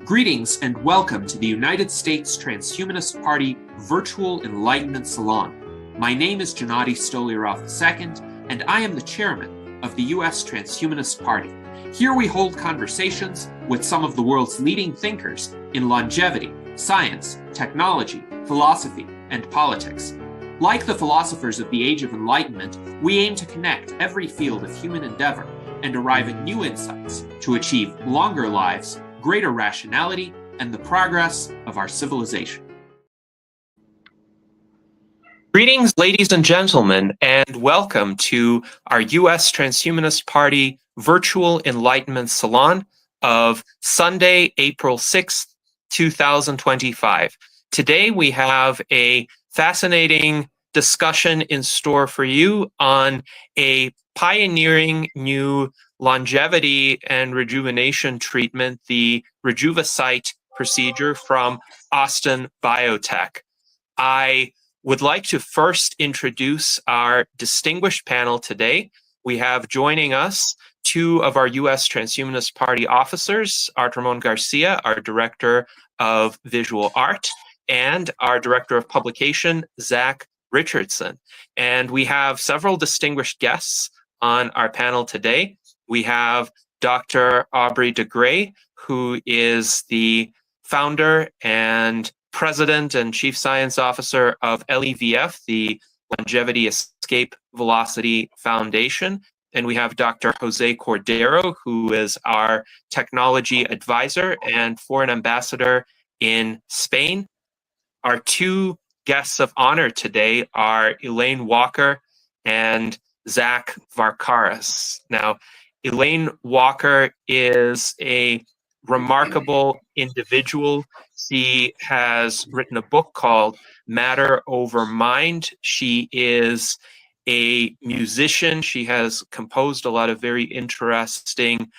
Greetings and welcome to the United States Transhumanist Party Virtual Enlightenment Salon. My name is Gennady Stoliarov II, and I am the chairman of the U.S. Transhumanist Party. Here we hold conversations with some of the world's leading thinkers in longevity, science, technology, philosophy, and politics. Like the philosophers of the Age of Enlightenment, we aim to connect every field of human endeavor and arrive at new insights to achieve longer lives, greater rationality, and the progress of our civilization. Greetings, ladies and gentlemen, and welcome to our U.S. Transhumanist Party Virtual Enlightenment Salon of Sunday, April 6th, 2025. Today we have a fascinating discussion in store for you on a pioneering new longevity and rejuvenation treatment, the Rejuvacyte procedure from Austin Biotec. I would like to first introduce our distinguished panel today. We have joining us two of our U.S. Transhumanist Party officers, Ramon Garcia, our Director of Visual Art, and our Director of Publication, Zack Richardson. And we have several distinguished guests on our panel today. We have Dr. Aubrey de Grey, who is the founder and president and chief science officer of LEVF, the Longevity Escape Velocity Foundation. And we have Dr. Jose Cordero, who is our technology advisor and foreign ambassador in Spain. Our two guests of honor today are Elaine Walker and Zack Varkaris. Now, Elaine Walker is a remarkable individual. She has written a book called Matter Over Mind. She is a musician. She has composed a lot of very interesting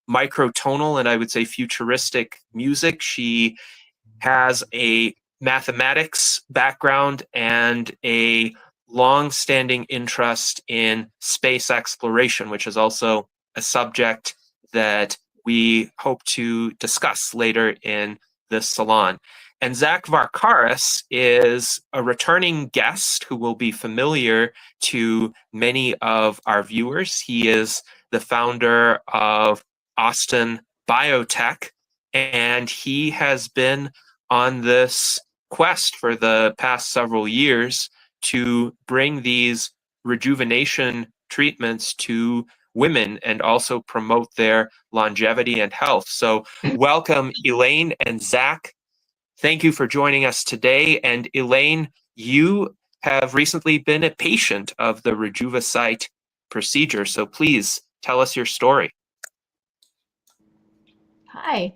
microtonal and I would say futuristic music. She has a mathematics background and a long-standing interest in space exploration, which is also a subject that we hope to discuss later in this salon. And Zack Varkaris is a returning guest who will be familiar to many of our viewers. He is the founder of Austin Biotec, and he has been on this quest for the past several years to bring these rejuvenation treatments to women and also promote their longevity and health. So welcome, Elaine and Zack. Thank you for joining us today. And Elaine, you have recently been a patient of the Rejuvacyte procedure. So please tell us your story. Hi.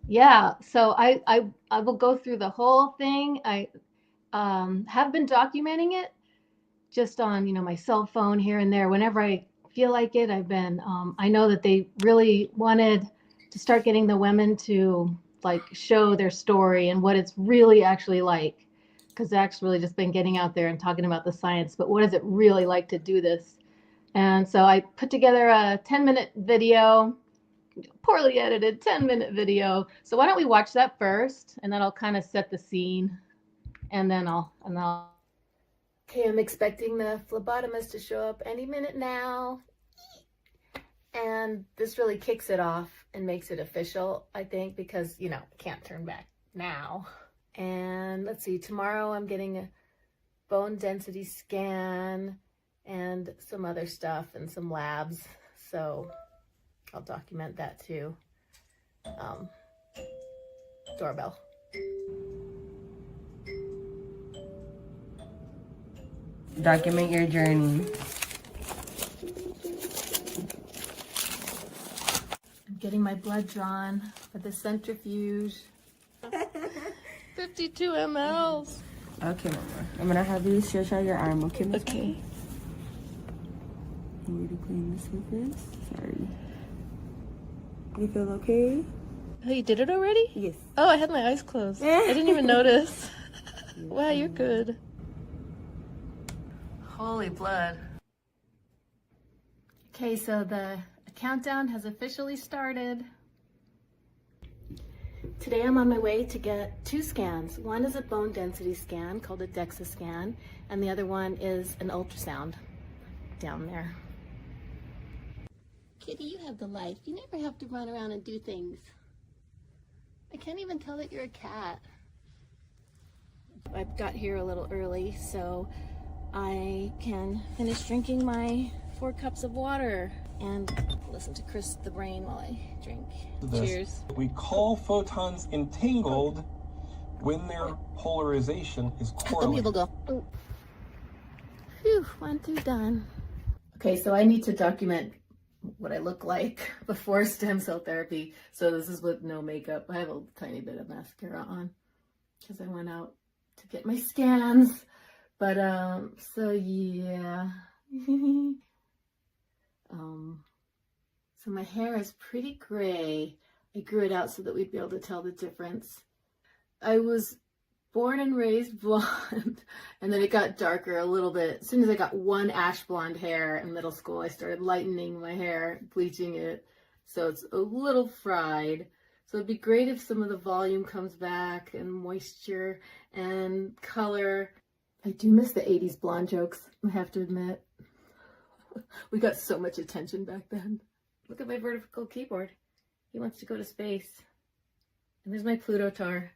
Yeah, so I will go through the whole thing. I have been documenting it just on, my cell phone here and there. Whenever I feel like it, I've been, I know that they really wanted to start getting the women to show their story and what it's really actually like, because Zach's really just been getting out there and talking about the science, but what is it really like to do this? And so I put together a 10-minute video, poorly edited 10-minute video. So why don't we watch that first, and then I'll kind of set the scene, and then I'll. Okay, I'm expecting the phlebotomist to show up any minute now. And this really kicks it off and makes it official, I think, because, can't turn back now. And let's see, tomorrow I'm getting a bone density scan and some other stuff and some labs. So I'll document that too. Doorbell. Document your journey. I'm getting my blood drawn for the centrifuge. 52 mLs. Okay, Mama. I'm gonna have you stretch out your arm, okay? Miss? Okay. You need to clean this with this? Sorry. You feel okay? Oh, you did it already? Yes. Oh, I had my eyes closed. I didn't even notice. Wow, you're good. Holy blood. Okay, so the countdown has officially started. Today I'm on my way to get 2 scans. One is a bone density scan called a DEXA scan, and the other one is an ultrasound down there. Kitty, you have the life. You never have to run around and do things. I can't even tell that you're a cat. I got here a little early, so I can finish drinking my 4 cups of water and listen to Chris the Brain while I drink. Cheers. We call photons entangled when their polarization is correlated. Some people go, oh. Phew, 1, 2, done. Okay, so I need to document what I look like before stem cell therapy. So this is with no makeup. I have a tiny bit of mascara on because I went out to get my scans. But, so yeah. So my hair is pretty gray. I grew it out so that we'd be able to tell the difference. I was born and raised blonde, and then it got darker a little bit. As soon as I got 1 ash blonde hair in middle school, I started lightening my hair, bleaching it, so it's a little fried. So it'd be great if some of the volume comes back, and moisture, and color. I do miss the 80s blonde jokes, I have to admit. We got so much attention back then. Look at my vertical keyboard. He wants to go to space. And there's my Pluto tar.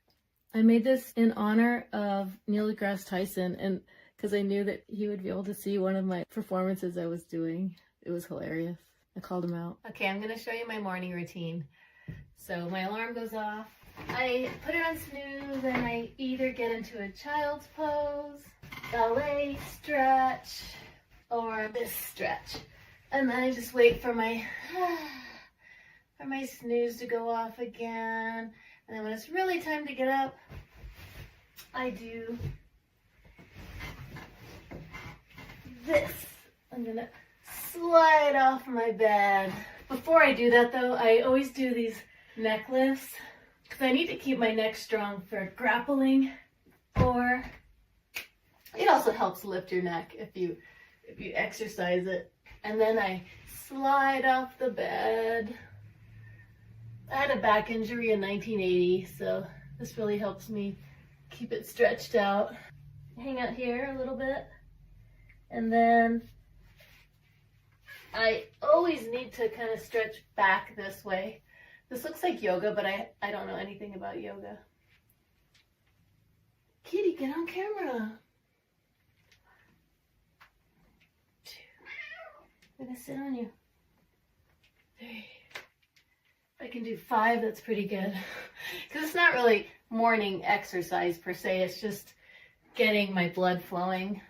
I made this in honor of Neil deGrasse Tyson, and because I knew that he would be able to see one of my performances I was doing. It was hilarious. I called him out. Okay, I'm going to show you my morning routine. So my alarm goes off. I put it on snooze, and I either get into a child's pose, ballet stretch, or this stretch. And then I just wait for my snooze to go off again. And then when it's really time to get up, I do this. I'm gonna slide off my bed. Before I do that though, I always do these neck lifts because I need to keep my neck strong for grappling, or it also helps lift your neck if you exercise it. And then I slide off the bed. I had a back injury in 1980, so this really helps me keep it stretched out. Hang out here a little bit. And then I always need to kind of stretch back this way. This looks like yoga, but I don't know anything about yoga. Kitty, get on camera. I'm gonna sit on you. 3. If I can do 5, that's pretty good. Because it's not really morning exercise per se, it's just getting my blood flowing.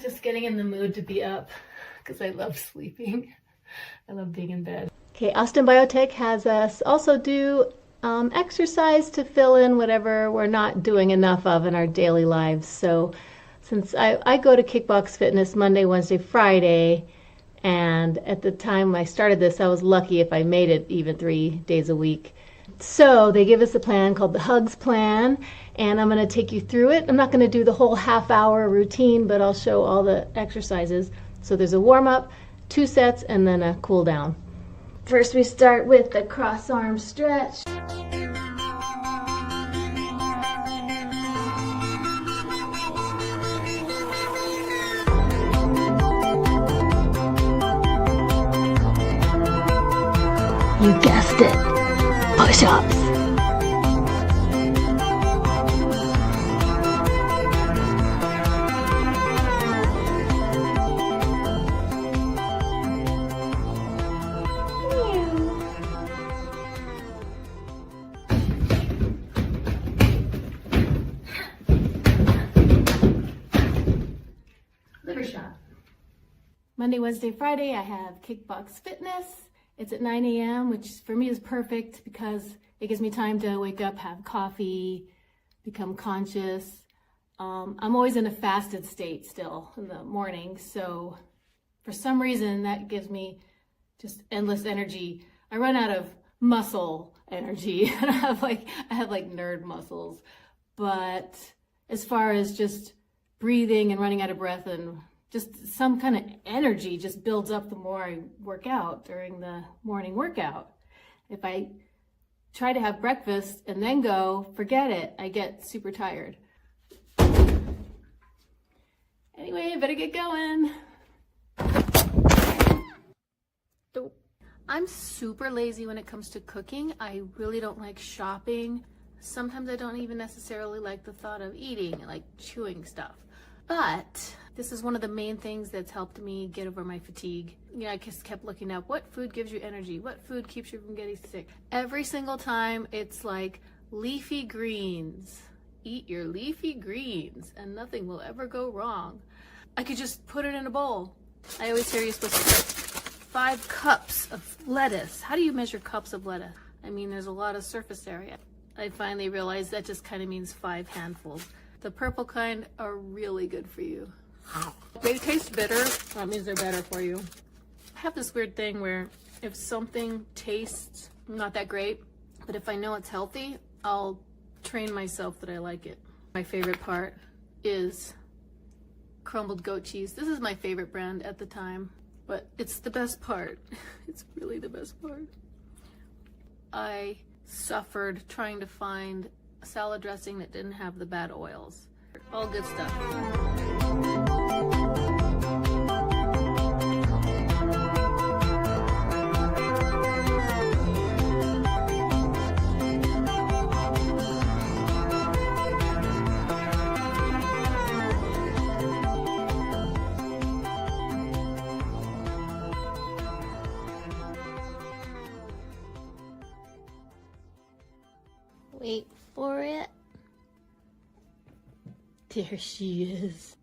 Just getting in the mood to be up, because I love sleeping. I love being in bed. Okay, Austin Biotec has us also do exercise to fill in whatever we're not doing enough of in our daily lives. So since I go to Kickbox Fitness Monday, Wednesday, Friday, and at the time I started this, I was lucky if I made it even 3 days a week. So they give us a plan called the Hugs Plan, and I'm going to take you through it. I'm not going to do the whole half-hour routine, but I'll show all the exercises. So there's a warm-up, 2 sets, and then a cool down. First we start with the cross-arm stretch. You guessed it, push-ups. Liver shot. Monday, Wednesday, Friday, I have Kickbox Fitness. It's at 9 a.m., which for me is perfect because it gives me time to wake up, have coffee, become conscious. I'm always in a fasted state still in the morning, so for some reason that gives me just endless energy. I run out of muscle energy, and I have like nerd muscles. But as far as just breathing and running out of breath and just some kind of energy just builds up the more I work out during the morning workout. If I try to have breakfast and then go, forget it. I get super tired. Anyway, I better get going. I'm super lazy when it comes to cooking. I really don't like shopping. Sometimes I don't even necessarily like the thought of eating, like chewing stuff. But this is one of the main things that's helped me get over my fatigue. You know, I just kept looking up what food gives you energy, what food keeps you from getting sick. Every single time it's like leafy greens. Eat your leafy greens and nothing will ever go wrong. I could just put it in a bowl. I always hear you're supposed to put 5 cups of lettuce. How do you measure cups of lettuce? I mean, there's a lot of surface area. I finally realized that just kind of means 5 handfuls. The purple kind are really good for you. They taste bitter, that means they're better for you. I have this weird thing where if something tastes not that great, but if I know it's healthy, I'll train myself that I like it. My favorite part is crumbled goat cheese. This is my favorite brand at the time, but it's the best part. It's really the best part. I suffered trying to find a salad dressing that didn't have the bad oils. All good stuff. Wait for it. There she is.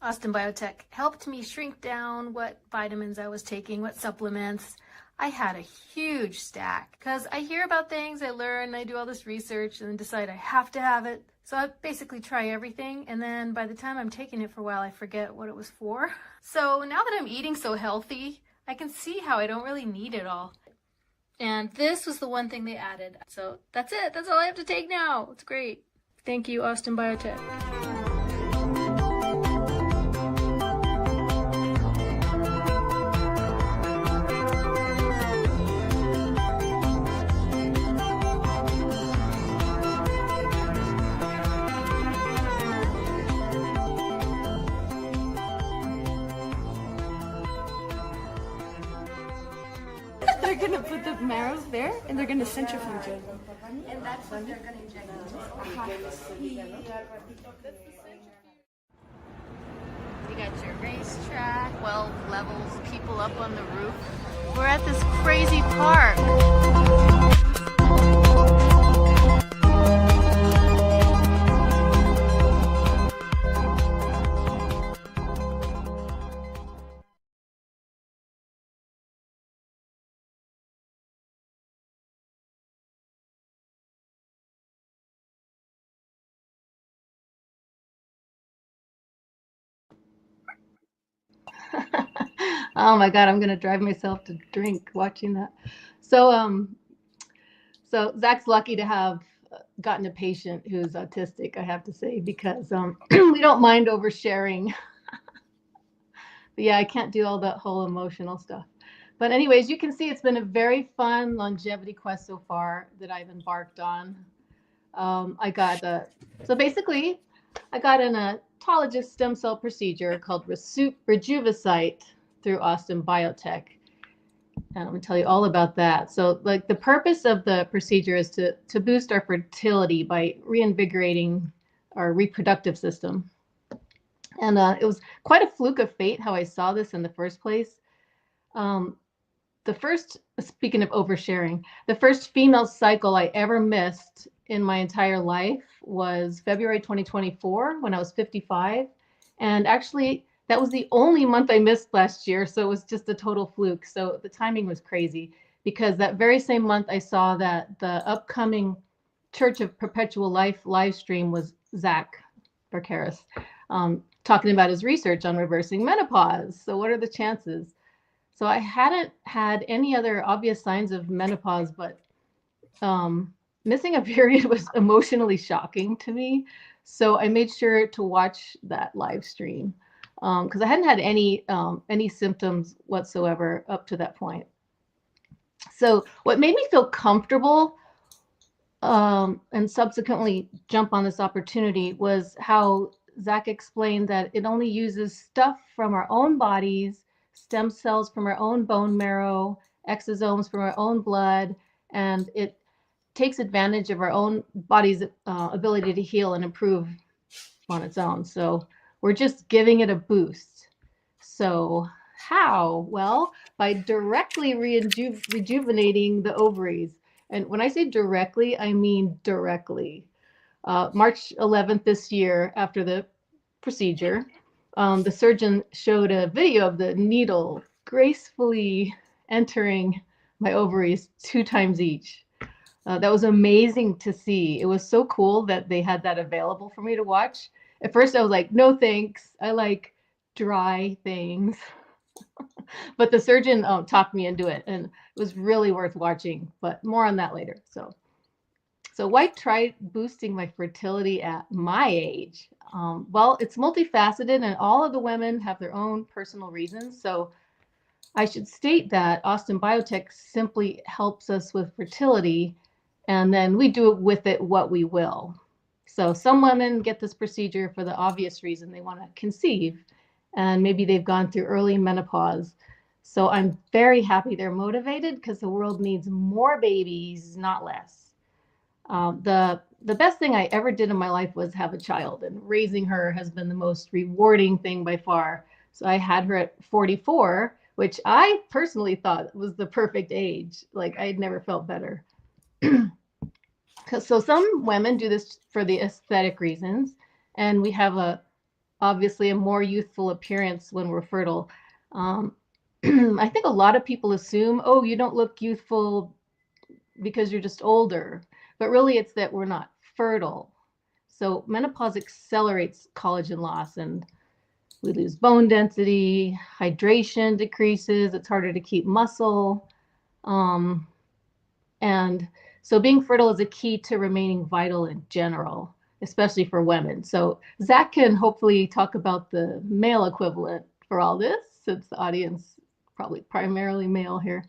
Austin Biotec helped me shrink down what vitamins I was taking, what supplements. I had a huge stack because I hear about things, I learn, I do all this research and then decide I have to have it. So I basically try everything, and then by the time I'm taking it for a while, I forget what it was for. So now that I'm eating so healthy, I can see how I don't really need it all. And this was the one thing they added. So that's it. That's all I have to take now. It's great. Thank you, Austin Biotec. They're gonna put the marrows there and they're gonna centrifuge it. And that's what they're going to inject. You got your racetrack, 12 levels, people up on the roof. We're at this crazy park. Oh my God, I'm gonna drive myself to drink watching that. So Zach's lucky to have gotten a patient who's autistic, I have to say, because we don't mind oversharing. But yeah, I can't do all that whole emotional stuff. But anyways, you can see it's been a very fun longevity quest so far that I've embarked on. So basically, I got an autologous stem cell procedure called Rejuvacyte through Austin Biotec. And I'm going to tell you all about that. So like the purpose of the procedure is to boost our fertility by reinvigorating our reproductive system. And it was quite a fluke of fate how I saw this in the first place. Speaking of oversharing, the first female cycle I ever missed in my entire life was February 2024 when I was 55. And actually, that was the only month I missed last year. So it was just a total fluke. So the timing was crazy because that very same month I saw that the upcoming Church of Perpetual Life live stream was Zack Varkaris talking about his research on reversing menopause. So what are the chances? So I hadn't had any other obvious signs of menopause, but missing a period was emotionally shocking to me. So I made sure to watch that live stream. because I hadn't had any symptoms whatsoever up to that point. So what made me feel comfortable and subsequently jump on this opportunity was how Zack explained that it only uses stuff from our own bodies, stem cells from our own bone marrow, exosomes from our own blood, and it takes advantage of our own body's ability to heal and improve on its own. So we're just giving it a boost. So how? Well, by directly rejuvenating the ovaries. And when I say directly, I mean directly. March 11th this year, after the procedure, the surgeon showed a video of the needle gracefully entering my ovaries 2 times each. That was amazing to see. It was so cool that they had that available for me to watch. At first, I was like, no thanks. I like dry things. But the surgeon talked me into it, and it was really worth watching. But more on that later. So why try boosting my fertility at my age? Well, it's multifaceted, and all of the women have their own personal reasons. So I should state that Austin Biotec simply helps us with fertility, and then we do with it what we will. So some women get this procedure for the obvious reason they want to conceive, and maybe they've gone through early menopause. So I'm very happy they're motivated because the world needs more babies, not less. The best thing I ever did in my life was have a child, and raising her has been the most rewarding thing by far. So I had her at 44, which I personally thought was the perfect age. Like I'd never felt better. So some women do this for the aesthetic reasons, and we have obviously a more youthful appearance when we're fertile. I think a lot of people assume, oh, you don't look youthful because you're just older, but really it's that we're not fertile. So menopause accelerates collagen loss, and we lose bone density, hydration decreases, it's harder to keep muscle. And so being fertile is a key to remaining vital in general, especially for women. So Zack can hopefully talk about the male equivalent for all this, since the audience probably primarily male here.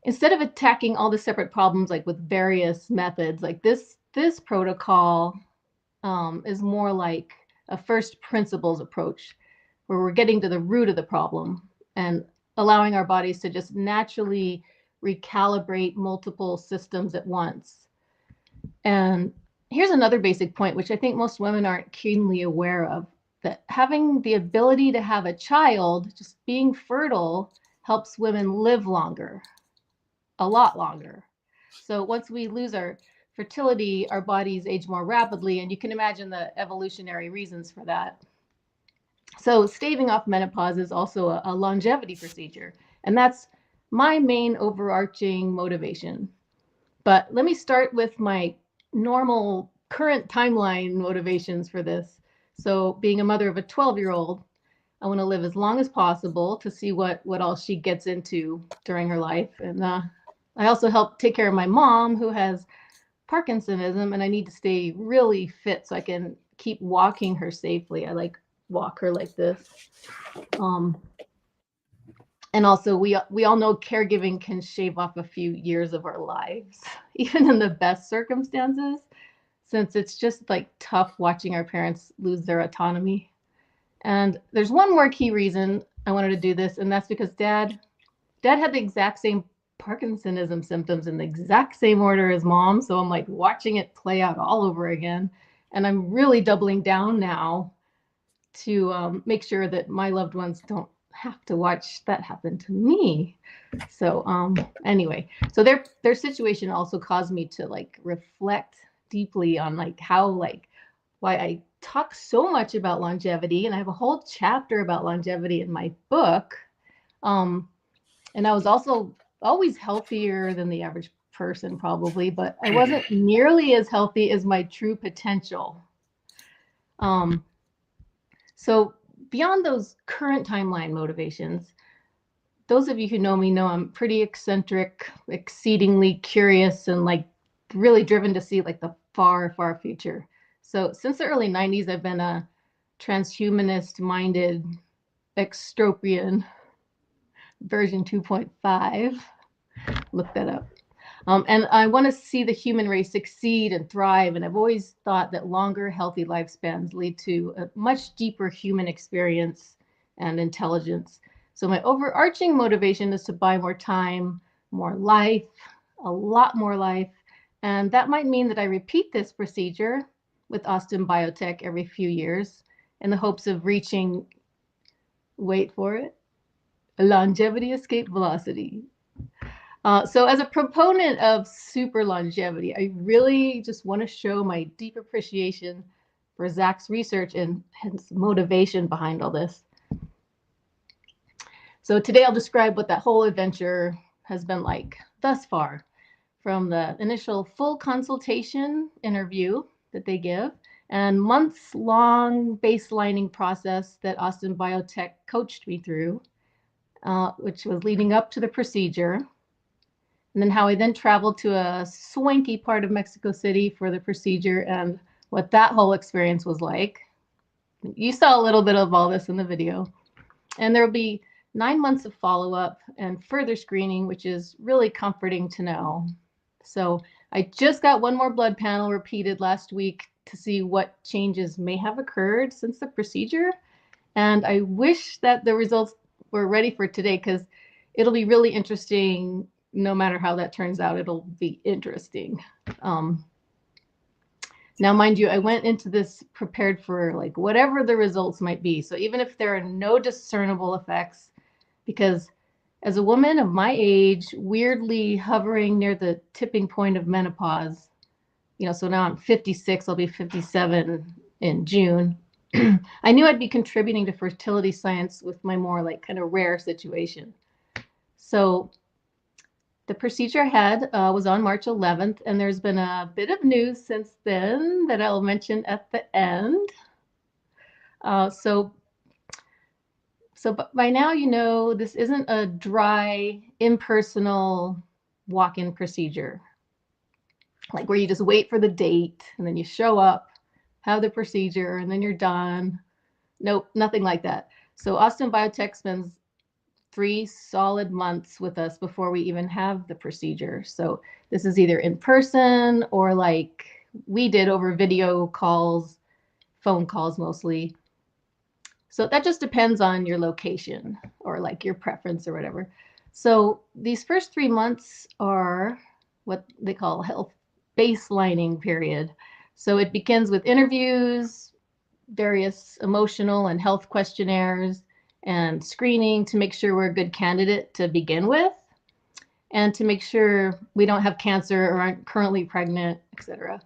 Instead of attacking all the separate problems like with various methods, like this protocol is more like a first principles approach, where we're getting to the root of the problem and allowing our bodies to just naturally recalibrate multiple systems at once. And here's another basic point, which I think most women aren't keenly aware of, that having the ability to have a child, just being fertile, helps women live longer, a lot longer. So once we lose our fertility, our bodies age more rapidly, and you can imagine the evolutionary reasons for that. So staving off menopause is also a longevity procedure, and that's my main overarching motivation. But let me start with my normal current timeline motivations for this. So being a mother of a 12-year-old, I want to live as long as possible to see what all she gets into during her life. And I also help take care of my mom, who has Parkinsonism, and I need to stay really fit so I can keep walking her safely. I like walk her like this. And also we all know caregiving can shave off a few years of our lives, even in the best circumstances, since it's just like tough watching our parents lose their autonomy. And there's one more key reason I wanted to do this, and that's because Dad had the exact same Parkinsonism symptoms in the exact same order as Mom. So I'm like watching it play out all over again. And I'm really doubling down now to make sure that my loved ones don't have to watch that happen to me. So anyway, so their situation also caused me to like reflect deeply on like how, like, why I talk so much about longevity, and I have a whole chapter about longevity in my book. And I was also always healthier than the average person probably, but I wasn't nearly as healthy as my true potential. So beyond those current timeline motivations, those of you who know me know I'm pretty eccentric, exceedingly curious, and like really driven to see like the far, far future. So since the early 90s, I've been a transhumanist-minded extropian version 2.5. Look that up. And I want to see the human race succeed and thrive. And I've always thought that longer, healthy lifespans lead to a much deeper human experience and intelligence. So my overarching motivation is to buy more time, more life, a lot more life. And that might mean that I repeat this procedure with Austin Biotec every few years in the hopes of reaching, wait for it, a longevity escape velocity. So as a proponent of super longevity, I really just want to show my deep appreciation for Zack's research and his motivation behind all this. So today I'll describe what that whole adventure has been like thus far, from the initial full consultation interview that they give and months-long baselining process that Austin Biotec coached me through, which was leading up to the procedure. And then how I then traveled to a swanky part of Mexico City for the procedure and what that whole experience was like. You saw a little bit of all this in the video. And there will be 9 months of follow-up and further screening, which is really comforting to know. So I just got one more blood panel repeated last week to see what changes may have occurred since the procedure. And I wish that the results were ready for today, because it'll be really interesting. No matter how that turns out, it'll be interesting. Now, mind you, I went into this prepared for like whatever the results might be. So even if there are no discernible effects, because as a woman of my age, weirdly hovering near the tipping point of menopause, so now I'm 56, I'll be 57 in June. I knew I'd be contributing to fertility science with my more like kind of rare situation. So the procedure I had was on March 11th, and there's been a bit of news since then that I'll mention at the end. So by now, this isn't a dry, impersonal walk-in procedure, like where you just wait for the date and then you show up, have the procedure, and then you're done. Nope, nothing like that. So Austin Biotec spends 3 solid months with us before we even have the procedure. So this is either in person or like we did over video calls, phone calls mostly. So that just depends on your location or like your preference or whatever. So these first 3 months are what they call health baselining period. So it begins with interviews, various emotional and health questionnaires, and screening to make sure we're a good candidate to begin with, and to make sure we don't have cancer or aren't currently pregnant, etc.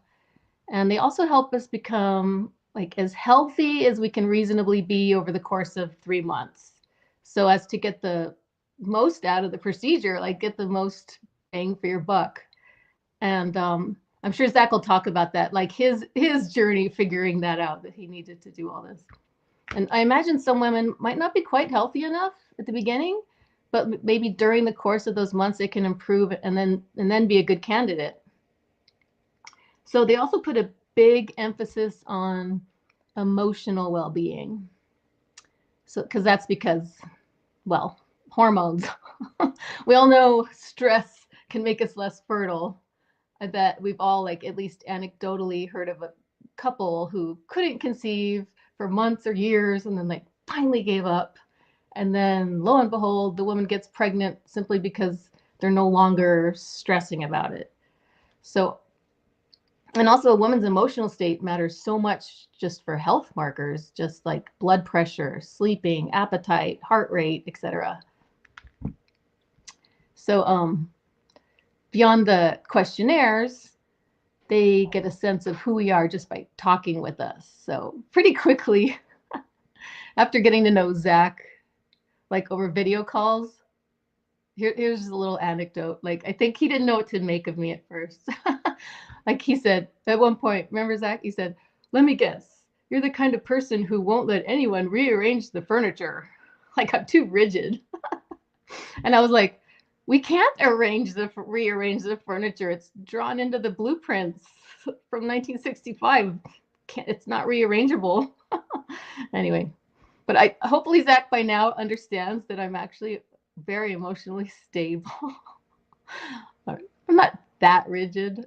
And they also help us become like as healthy as we can reasonably be over the course of 3 months, so as to get the most out of the procedure, like get the most bang for your buck. And I'm sure Zack will talk about that, like his journey figuring that out, that he needed to do all this. And I imagine some women might not be quite healthy enough at the beginning, but maybe during the course of those months it can improve and then be a good candidate. So they also put a big emphasis on emotional well-being. So because, well, hormones. We all know stress can make us less fertile. I bet we've all like at least anecdotally heard of a couple who couldn't conceive for months or years and then like finally gave up. And then lo and behold, the woman gets pregnant simply because they're no longer stressing about it. So, and also a woman's emotional state matters so much just for health markers, just like blood pressure, sleeping, appetite, heart rate, etc. So beyond the questionnaires, they get a sense of who we are just by talking with us. So pretty quickly, after getting to know Zack, like over video calls, here's a little anecdote. Like, I think he didn't know what to make of me at first. Like he said at one point, remember Zack? He said, "Let me guess, you're the kind of person who won't let anyone rearrange the furniture." Like I'm too rigid. And I was like, we can't rearrange the furniture. It's drawn into the blueprints from 1965. It's not rearrangeable. Anyway, but I hopefully Zach by now understands that I'm actually very emotionally stable. I'm not that rigid.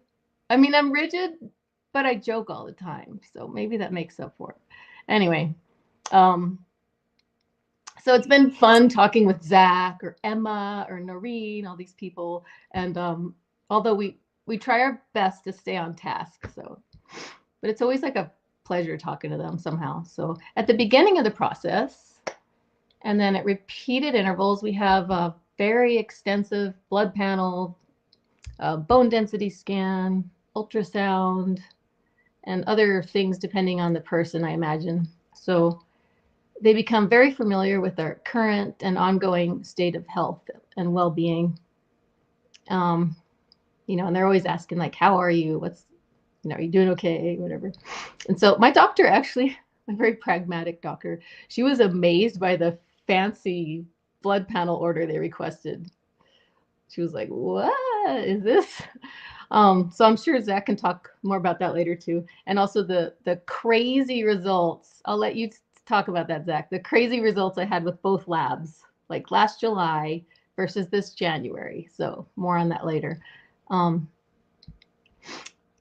I mean, I'm rigid, but I joke all the time, so maybe that makes up for it. Anyway, so it's been fun talking with Zach or Emma or Noreen, all these people, and although we try our best to stay on task, so but it's always like a pleasure talking to them somehow. So at the beginning of the process, and then at repeated intervals, we have a very extensive blood panel, bone density scan, ultrasound, and other things depending on the person, I imagine. So they become very familiar with our current and ongoing state of health and well-being. You know, and they're always asking like, how are you? What's, you know, are you doing okay? Whatever. And so my doctor, actually, a very pragmatic doctor, she was amazed by the fancy blood panel order they requested. She was like, what is this? So I'm sure Zach can talk more about that later too. And also the crazy results. I'll let you talk about that, Zach. The crazy results I had with both labs, like last July versus this January. So more on that later.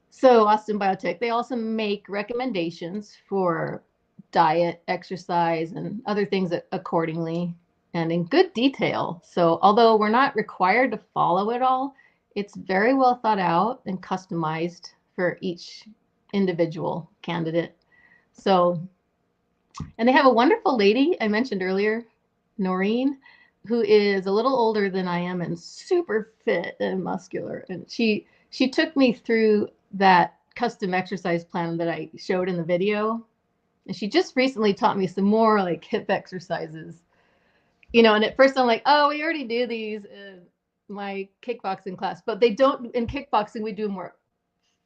So Austin Biotec, they also make recommendations for diet, exercise, and other things accordingly and in good detail. So although we're not required to follow it all, it's very well thought out and customized for each individual candidate. So, and they have a wonderful lady I mentioned earlier, Noreen, who is a little older than I am and super fit and muscular. And she took me through that custom exercise plan that I showed in the video. And she just recently taught me some more like hip exercises. You know, and at first I'm like, oh, we already do these in my kickboxing class, but they don't, in kickboxing, we do more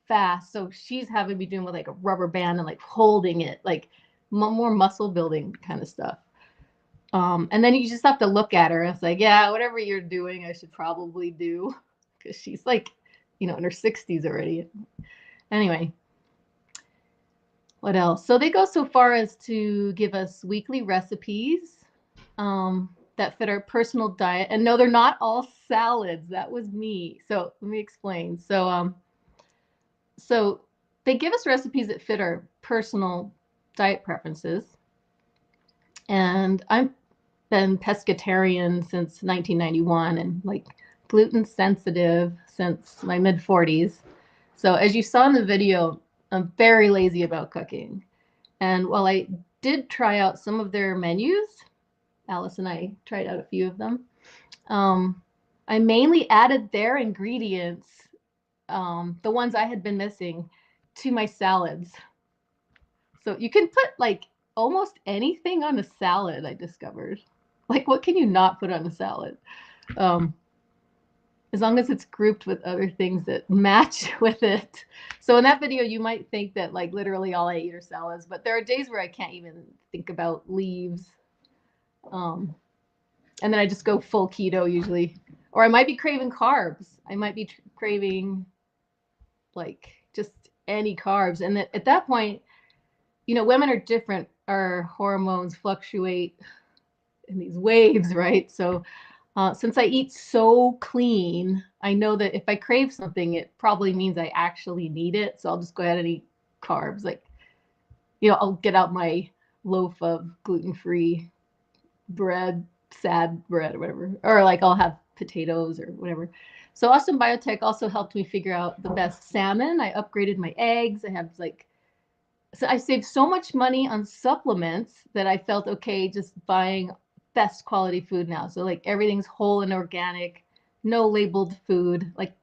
fast. So she's having me doing with like a rubber band and like holding it, like more muscle building kind of stuff. And then you just have to look at her. It's like, yeah, whatever you're doing, I should probably do, because she's like, you know, in her 60s already. Anyway, what else? So they go so far as to give us weekly recipes that fit our personal diet. And no, they're not all salads. That was me. So let me explain. So so they give us recipes that fit our personal diet preferences. And I've been pescatarian since 1991 and like gluten sensitive since my mid 40s. So as you saw in the video, I'm very lazy about cooking. And while I did try out some of their menus, Alice and I tried out a few of them, I mainly added their ingredients, the ones I had been missing, to my salads. So you can put like almost anything on a salad, I discovered. Like, what can you not put on a salad? As long as it's grouped with other things that match with it. So in that video, you might think that like literally all I eat are salads, but there are days where I can't even think about leaves. And then I just go full keto usually. Or I might be craving carbs. I might be craving like just any carbs. And at that point, you know, women are different. Our hormones fluctuate in these waves, right? So since I eat so clean, I know that if I crave something, it probably means I actually need it. So I'll just go ahead and eat carbs. Like, you know, I'll get out my loaf of gluten-free bread, sad bread or whatever, or like I'll have potatoes or whatever. So Austin Biotec also helped me figure out the best salmon. I upgraded my eggs. I have like, so I saved so much money on supplements that I felt okay just buying best quality food now. So like everything's whole and organic, no labeled food. Like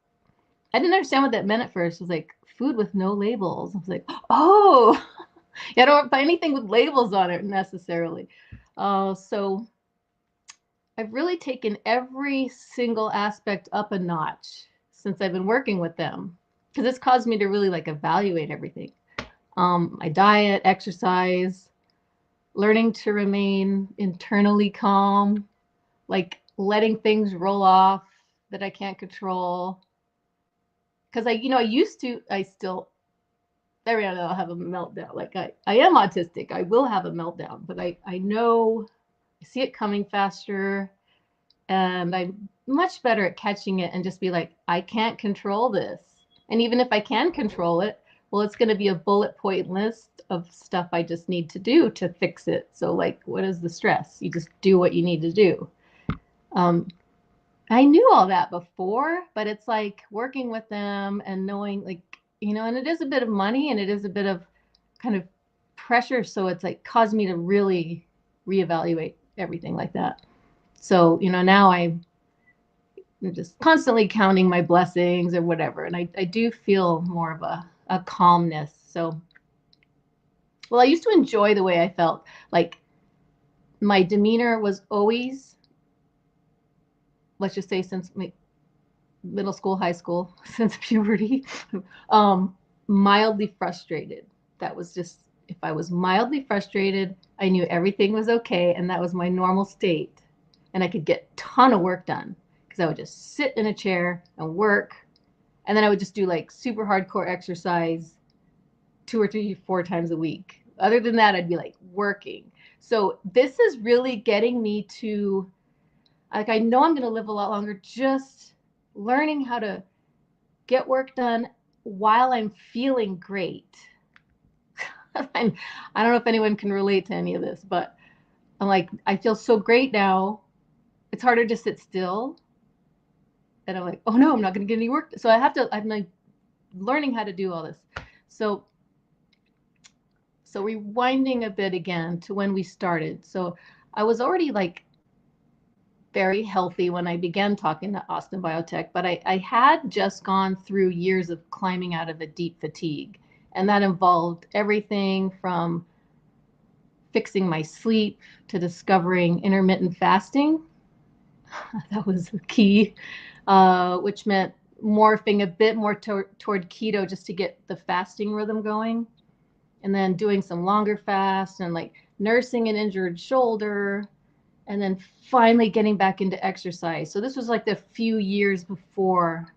I didn't understand what that meant at first. It was like food with no labels. I was like, oh, yeah, I don't buy anything with labels on it necessarily. So I've really taken every single aspect up a notch since I've been working with them, because it's caused me to really like evaluate everything. My diet, exercise, learning to remain internally calm, like letting things roll off that I can't control. Because I still every now and then I'll have a meltdown. Like I am autistic. I will have a meltdown, but I know, I see it coming faster, and I'm much better at catching it and just be like, I can't control this. And even if I can control it, well, it's going to be a bullet point list of stuff I just need to do to fix it. So like, what is the stress? You just do what you need to do. I knew all that before, but it's like working with them and knowing, like, you know, and it is a bit of money and it is a bit of kind of pressure. So it's like caused me to really reevaluate everything like that. So, you know, now I'm just constantly counting my blessings or whatever. And I do feel more of a calmness. So, well, I used to enjoy the way I felt. Like my demeanor was always, let's just say since my middle school, high school, since puberty, mildly frustrated. That was just, if I was mildly frustrated, I knew everything was okay. And that was my normal state. And I could get a ton of work done because I would just sit in a chair and work. And then I would just do like super hardcore exercise 2 or 3, 4 times a week. Other than that, I'd be like working. So this is really getting me to, like, I know I'm going to live a lot longer, just learning how to get work done while I'm feeling great. I don't know if anyone can relate to any of this, but I'm like, I feel so great now. It's harder to sit still. And I'm like, oh no, I'm not going to get any work. So I'm like learning how to do all this. So rewinding a bit again to when we started. So I was already like very healthy when I began talking to Austin Biotec, but I had just gone through years of climbing out of a deep fatigue. And that involved everything from fixing my sleep to discovering intermittent fasting. That was key, which meant morphing a bit more toward keto just to get the fasting rhythm going. And then doing some longer fasts and like nursing an injured shoulder. And then finally getting back into exercise. So this was like the few years before.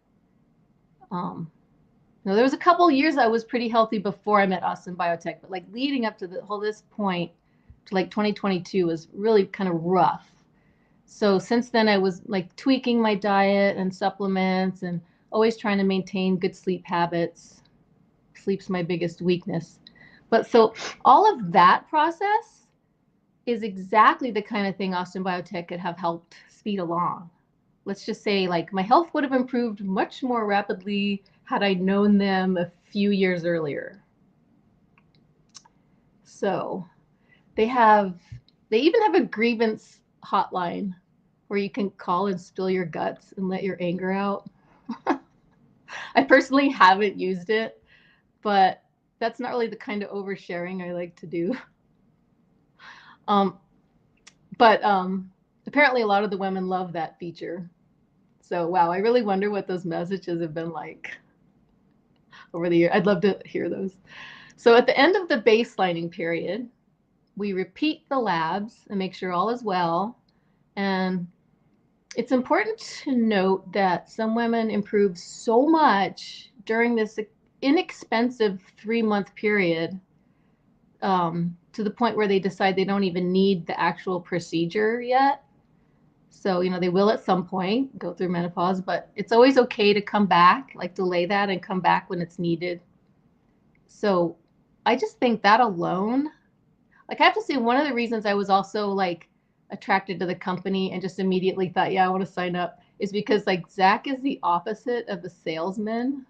There was a couple years I was pretty healthy before I met Austin Biotec, but like leading up to this point, to like 2022 was really kind of rough. So since then I was like tweaking my diet and supplements and always trying to maintain good sleep habits. Sleep's my biggest weakness. But so all of that process is exactly the kind of thing Austin Biotec could have helped speed along. Let's just say like my health would have improved much more rapidly had I known them a few years earlier. So they even have a grievance hotline where you can call and spill your guts and let your anger out. I personally haven't used it, but that's not really the kind of oversharing I like to do. But apparently a lot of the women love that feature. So, wow, I really wonder what those messages have been like over the year. I'd love to hear those. So at the end of the baselining period, we repeat the labs and make sure all is well. And it's important to note that some women improve so much during this inexpensive 3-month period to the point where they decide they don't even need the actual procedure yet. So, they will at some point go through menopause, but it's always okay to come back, like delay that and come back when it's needed. So I just think that alone, like I have to say, one of the reasons I was also like attracted to the company and just immediately thought, yeah, I want to sign up is because like Zack is the opposite of a salesman.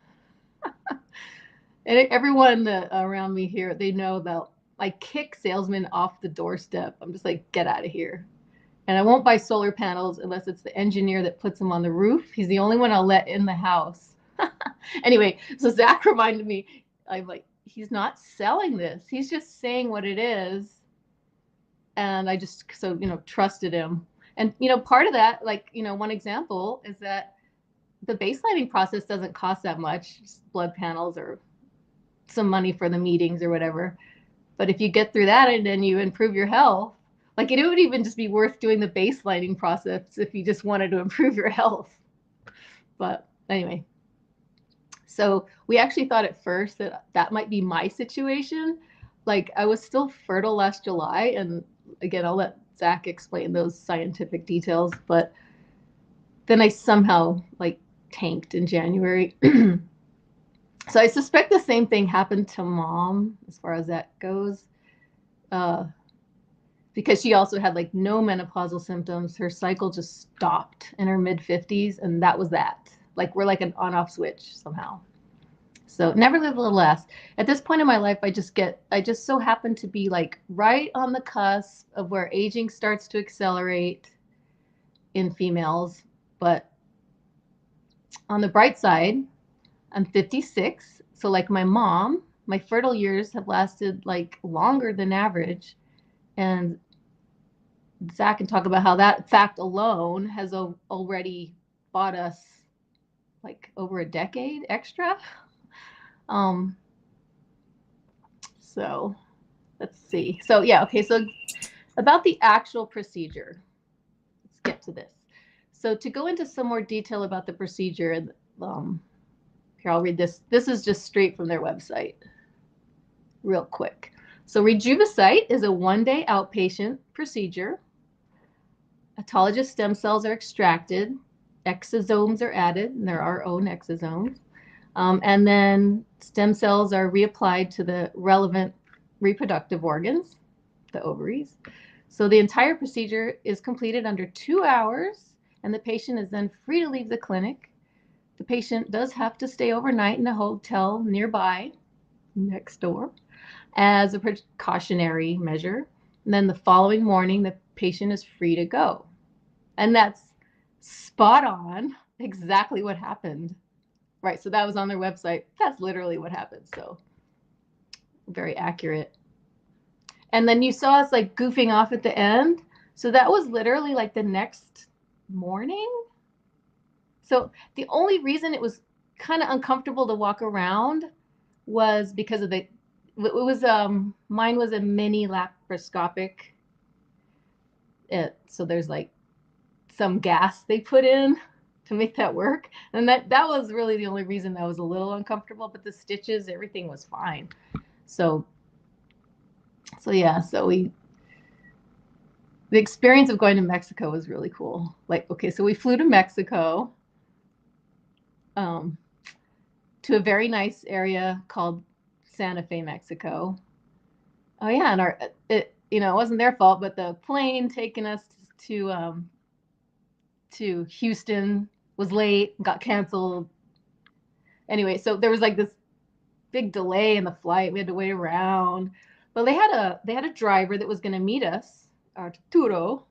And everyone around me here, they know about, I kick salesmen off the doorstep. I'm just like, get out of here. And I won't buy solar panels unless it's the engineer that puts them on the roof. He's the only one I'll let in the house. Anyway, so Zack reminded me, I'm like, he's not selling this. He's just saying what it is. And I just, trusted him. And, part of that, like, one example is that the baselining process doesn't cost that much, just blood panels or some money for the meetings or whatever. But if you get through that and then you improve your health, like it would even just be worth doing the baselining process if you just wanted to improve your health. But anyway, So we actually thought at first that that might be my situation. Like I was still fertile last July, and again, I'll let Zach explain those scientific details, but then I somehow like tanked in January. So I suspect the same thing happened to mom as far as that goes. Because she also had like no menopausal symptoms. Her cycle just stopped in her mid 50s, and that was that. Like we're like an on-off switch somehow. So nevertheless, at this point in my life, I just so happen to be like right on the cusp of where aging starts to accelerate in females. But on the bright side, I'm 56. So like my mom, my fertile years have lasted like longer than average. And Zach can talk about how that fact alone has already bought us like over a decade extra. So let's see. So yeah, okay. So about the actual procedure, let's get to this. So to go into some more detail about the procedure, here I'll read this. This is just straight from their website, real quick. So Rejuvacyte is a one-day outpatient procedure. Autologous stem cells are extracted, exosomes are added, and there are our own exosomes. And then stem cells are reapplied to the relevant reproductive organs, the ovaries. So the entire procedure is completed under 2 hours, and the patient is then free to leave the clinic. The patient does have to stay overnight in a hotel nearby, next door, as a precautionary measure. And then the following morning, the patient is free to go. And that's spot on exactly what happened. Right, so that was on their website. That's literally what happened. So very accurate. And then you saw us like goofing off at the end. So that was literally like the next morning. So the only reason it was kind of uncomfortable to walk around was because of it was mine was a mini laparoscopic. So there's like some gas they put in to make that work, and that was really the only reason that was a little uncomfortable. But the stitches, everything was fine. So yeah, so the experience of going to Mexico was really cool. Like, okay, so we flew to Mexico, to a very nice area called Santa Fe, Mexico. Oh yeah, and it wasn't their fault, but the plane taking us to Houston was late, got canceled. Anyway, so there was like this big delay in the flight. We had to wait around. But they had a driver that was going to meet us, Arturo,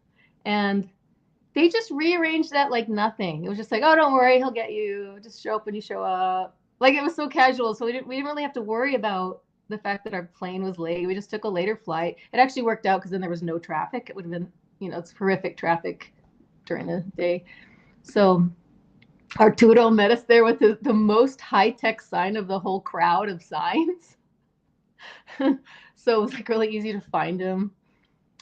and they just rearranged that like nothing. It was just like, oh, don't worry, he'll get you. Just show up when you show up. Like it was so casual, so we didn't really have to worry about the fact that our plane was late. We just took a later flight. It actually worked out because then there was no traffic. It would have been, it's horrific traffic during the day. So Arturo met us there with the most high-tech sign of the whole crowd of signs. So it was like really easy to find him.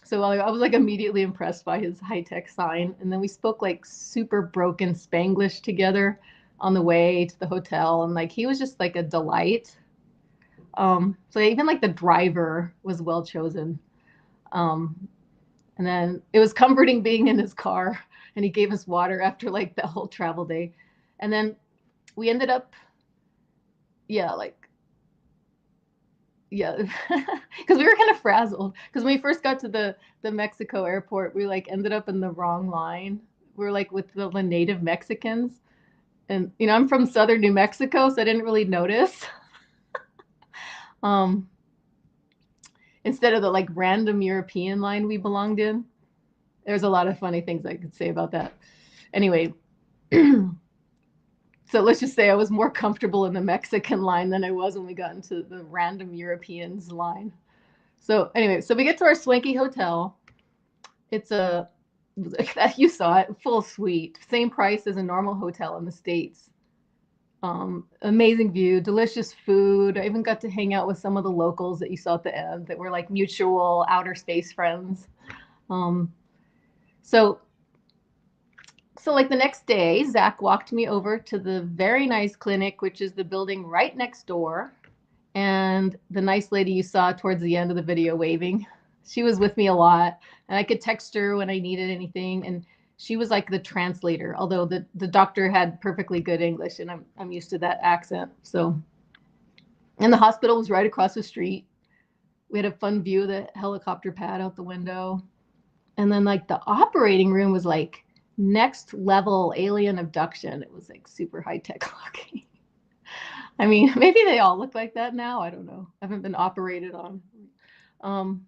So I was like immediately impressed by his high-tech sign. And then we spoke like super broken Spanglish together on the way to the hotel. And like he was just like a delight. So even like the driver was well chosen. And then it was comforting being in his car, and he gave us water after like the whole travel day. And then we ended up, because we were kind of frazzled. Because when we first got to the Mexico airport, we like ended up in the wrong line. We were like with the native Mexicans. And, I'm from southern New Mexico, so I didn't really notice. Instead of the like random European line we belonged in. There's a lot of funny things I could say about that. Anyway, so let's just say I was more comfortable in the Mexican line than I was when we got into the random Europeans line. So anyway, so we get to our swanky hotel. It's you saw it, full suite, same price as a normal hotel in the States. Amazing view, delicious food. I even got to hang out with some of the locals that you saw at the end that were like mutual outer space friends. So So like the next day, Zach walked me over to the very nice clinic, which is the building right next door. And the nice lady you saw towards the end of the video waving, she was with me a lot. And I could text her when I needed anything. And she was like the translator, although the doctor had perfectly good English, and I'm used to that accent. So, and the hospital was right across the street. We had a fun view of the helicopter pad out the window. And then like the operating room was like next level alien abduction. It was like super high tech looking. I mean, maybe they all look like that now. I don't know. I haven't been operated on. And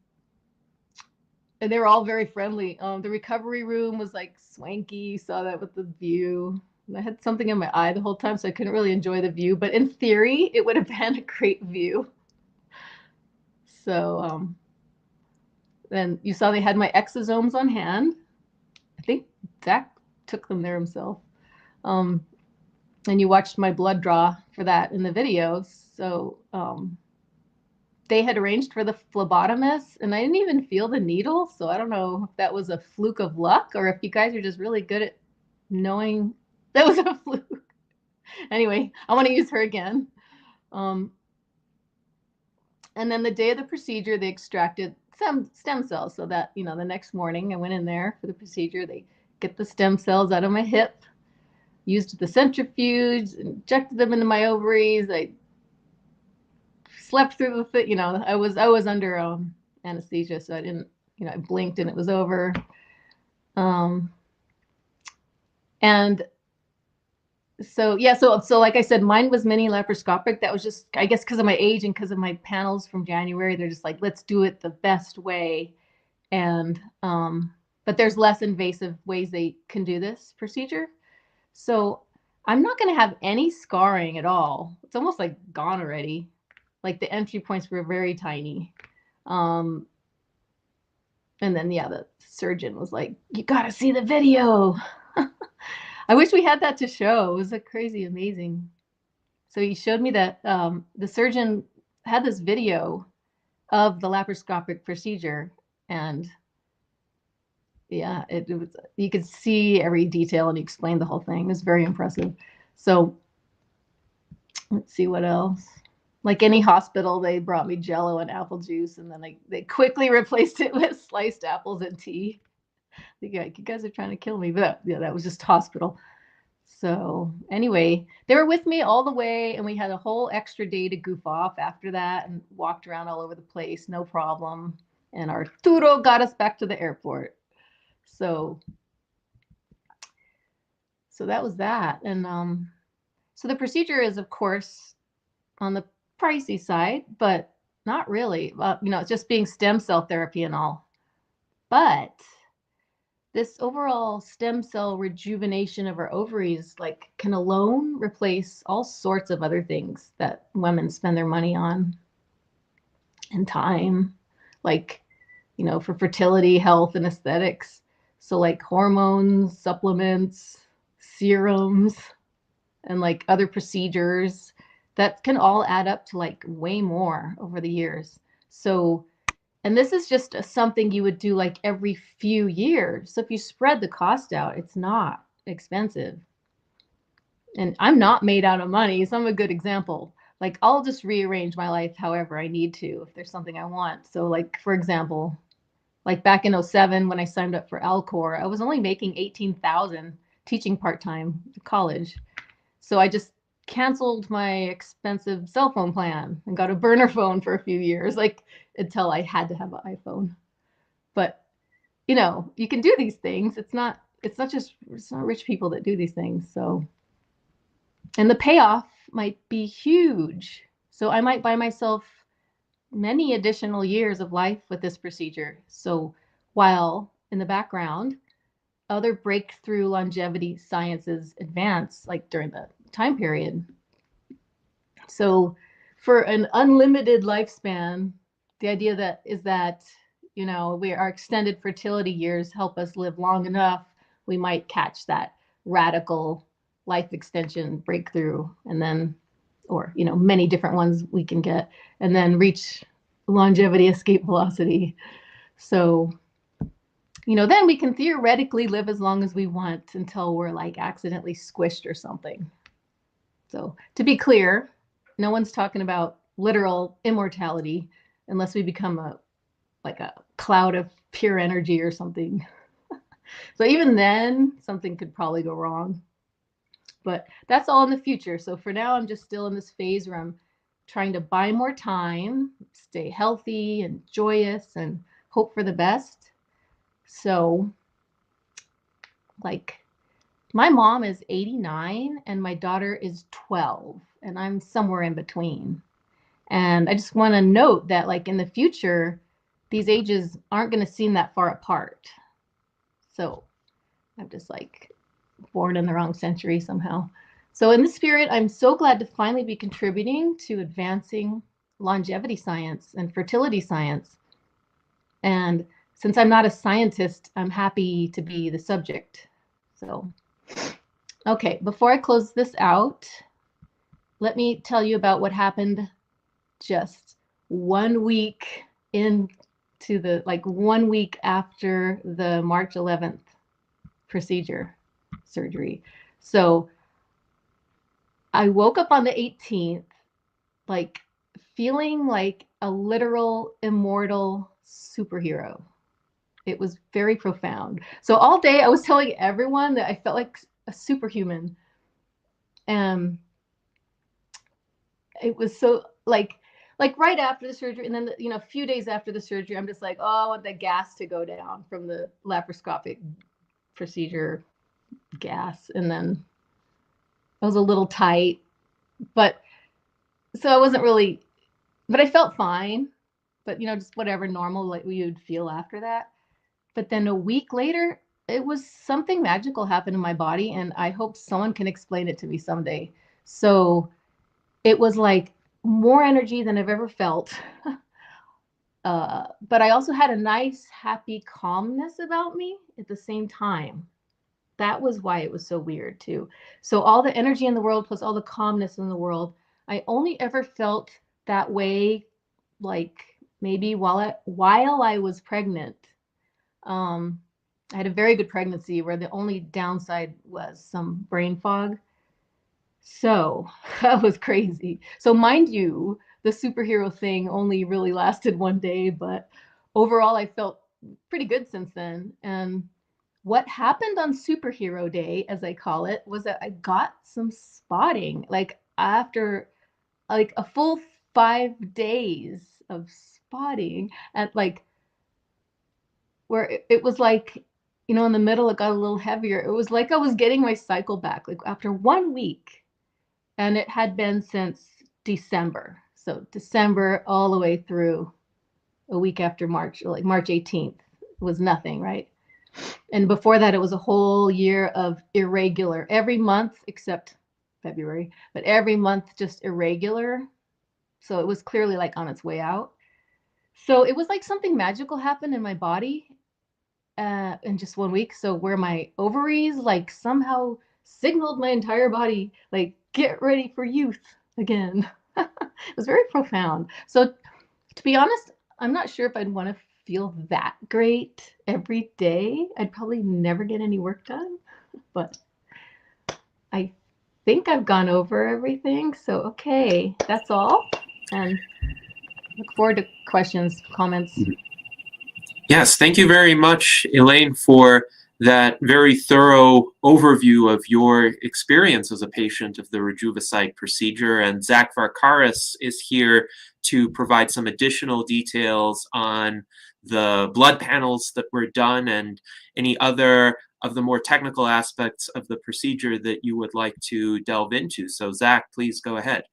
they were all very friendly. The recovery room was like swanky. You saw that with the view. And I had something in my eye the whole time, so I couldn't really enjoy the view. But in theory, it would have been a great view. So then you saw they had my exosomes on hand. I think Zach took them there himself. And you watched my blood draw for that in the video. So they had arranged for the phlebotomist, and I didn't even feel the needle. So I don't know if that was a fluke of luck or if you guys are just really good at knowing that was a fluke. Anyway, I want to use her again. And then the day of the procedure, they extracted some stem cells so that, the next morning I went in there for the procedure. They get the stem cells out of my hip, used the centrifuge, injected them into my ovaries. I slept through the I was under anesthesia, so I didn't, I blinked and it was over. And so yeah, so like I said, mine was mini laparoscopic. That was just, I guess, because of my age and because of my panels from January. They're just like, let's do it the best way. And but there's less invasive ways they can do this procedure. So I'm not going to have any scarring at all. It's almost like gone already. Like the entry points were very tiny. And then, yeah, the surgeon was like, you got to see the video. I wish we had that to show. It was a crazy, amazing. So he showed me that the surgeon had this video of the laparoscopic procedure. And yeah, it was, you could see every detail, and he explained the whole thing. It was very impressive. So let's see what else. Like any hospital, they brought me Jello and apple juice, and then they quickly replaced it with sliced apples and tea. Like, you guys are trying to kill me, but yeah, that was just hospital. So anyway, they were with me all the way, and we had a whole extra day to goof off after that and walked around all over the place, no problem. And Arturo got us back to the airport. So that was that. And so the procedure is, of course, on the pricey side, but not really. It's just being stem cell therapy and all. But this overall stem cell rejuvenation of our ovaries can alone replace all sorts of other things that women spend their money on and time, for fertility, health, and aesthetics. So like hormones, supplements, serums, and other procedures that can all add up to way more over the years. So, and this is just something you would do every few years. So if you spread the cost out, it's not expensive. And I'm not made out of money, so I'm a good example. I'll just rearrange my life however I need to if there's something I want. So for example, back in 2007 when I signed up for Alcor, I was only making $18,000 teaching part-time at college. So I just canceled my expensive cell phone plan and got a burner phone for a few years, until I had to have an iPhone. But you can do these things. It's not rich people that do these things. So, and the payoff might be huge. So I might buy myself many additional years of life with this procedure. So while in the background, other breakthrough longevity sciences advance during the time period. So for an unlimited lifespan, the idea is that our extended fertility years help us live long enough, we might catch that radical life extension breakthrough, and then, or many different ones we can get, and then reach longevity escape velocity. So then we can theoretically live as long as we want until we're like accidentally squished or something. So to be clear, no one's talking about literal immortality unless we become a cloud of pure energy or something. So even then, something could probably go wrong. But that's all in the future. So for now, I'm just still in this phase where I'm trying to buy more time, stay healthy and joyous, and hope for the best. So, like, my mom is 89 and my daughter is 12, and I'm somewhere in between. And I just want to note that, like, in the future, these ages aren't going to seem that far apart. So I'm just like born in the wrong century somehow. So in the spirit, I'm so glad to finally be contributing to advancing longevity science and fertility science. And since I'm not a scientist, I'm happy to be the subject. So, okay, before I close this out, let me tell you about what happened just 1 week into the, like 1 week after the March 11th surgery. So I woke up on the 18th, like feeling like a literal immortal superhero. It was very profound. So all day I was telling everyone that I felt like a superhuman. It was so like right after the surgery, and then a few days after the surgery, I'm just like, oh, I want the gas to go down from the laparoscopic procedure gas. And then I was a little tight, but so I wasn't really, but I felt fine. But just whatever normal like we would feel after that. But then a week later, it was something magical happened in my body, and I hope someone can explain it to me someday. So it was like more energy than I've ever felt. But I also had a nice, happy calmness about me at the same time. That was why it was so weird too. So all the energy in the world plus all the calmness in the world, I only ever felt that way, like maybe while I was pregnant. I had a very good pregnancy where the only downside was some brain fog. So that was crazy. So mind you, the superhero thing only really lasted 1 day, but overall I felt pretty good since then. And what happened on superhero day, as I call it, was that I got some spotting, like after like a full 5 days of spotting, and like where it was like, in the middle it got a little heavier. It was like I was getting my cycle back, like after 1 week. And it had been since December. So December all the way through a week after March, like March 18th was nothing, right? And before that, it was a whole year of irregular, every month except February, but every month just irregular. So it was clearly like on its way out. So it was like something magical happened in my body in just 1 week. So where my ovaries like somehow signaled my entire body, like, get ready for youth again. It was very profound. So to be honest, I'm not sure if I'd want to feel that great every day. I'd probably never get any work done, but I think I've gone over everything. So, okay, that's all. And look forward to questions, comments. Yes, thank you very much, Elaine, for that very thorough overview of your experience as a patient of the Rejuvacyte procedure. And Zack Varkaris is here to provide some additional details on the blood panels that were done and any other of the more technical aspects of the procedure that you would like to delve into. So Zack, please go ahead.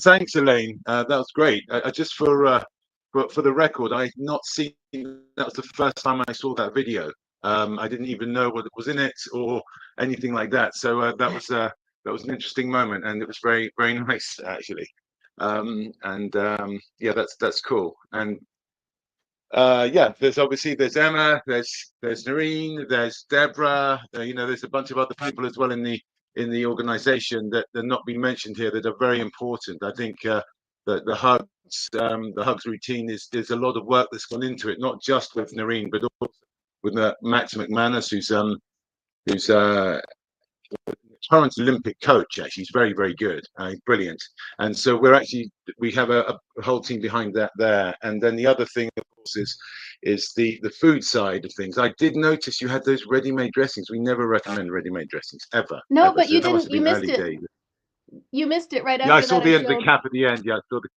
Thanks, Elaine. That was great. Just for the record, I've not seen. That was the first time I saw that video. I didn't even know what was in it or anything like that. So that was an interesting moment, and it was very, very nice actually. Yeah, that's cool. And there's Emma, there's Noreen, there's Deborah. There's a bunch of other people as well in the organization that are not being mentioned here that are very important. I think the hugs routine is there's a lot of work that's gone into it, not just with Noreen, but also with Max McManus, who's current Olympic coach. Actually, he's very, very good. Brilliant. And so we have a whole team behind that there. And then the other thing, of course, is the food side of things. I did notice you had those ready-made dressings. We never recommend ready-made dressings ever. No, Ever. but So you that must didn't. have You been missed early it. days. You missed it right Yeah, I after saw that. I the showed cap at the end. Yeah, I saw the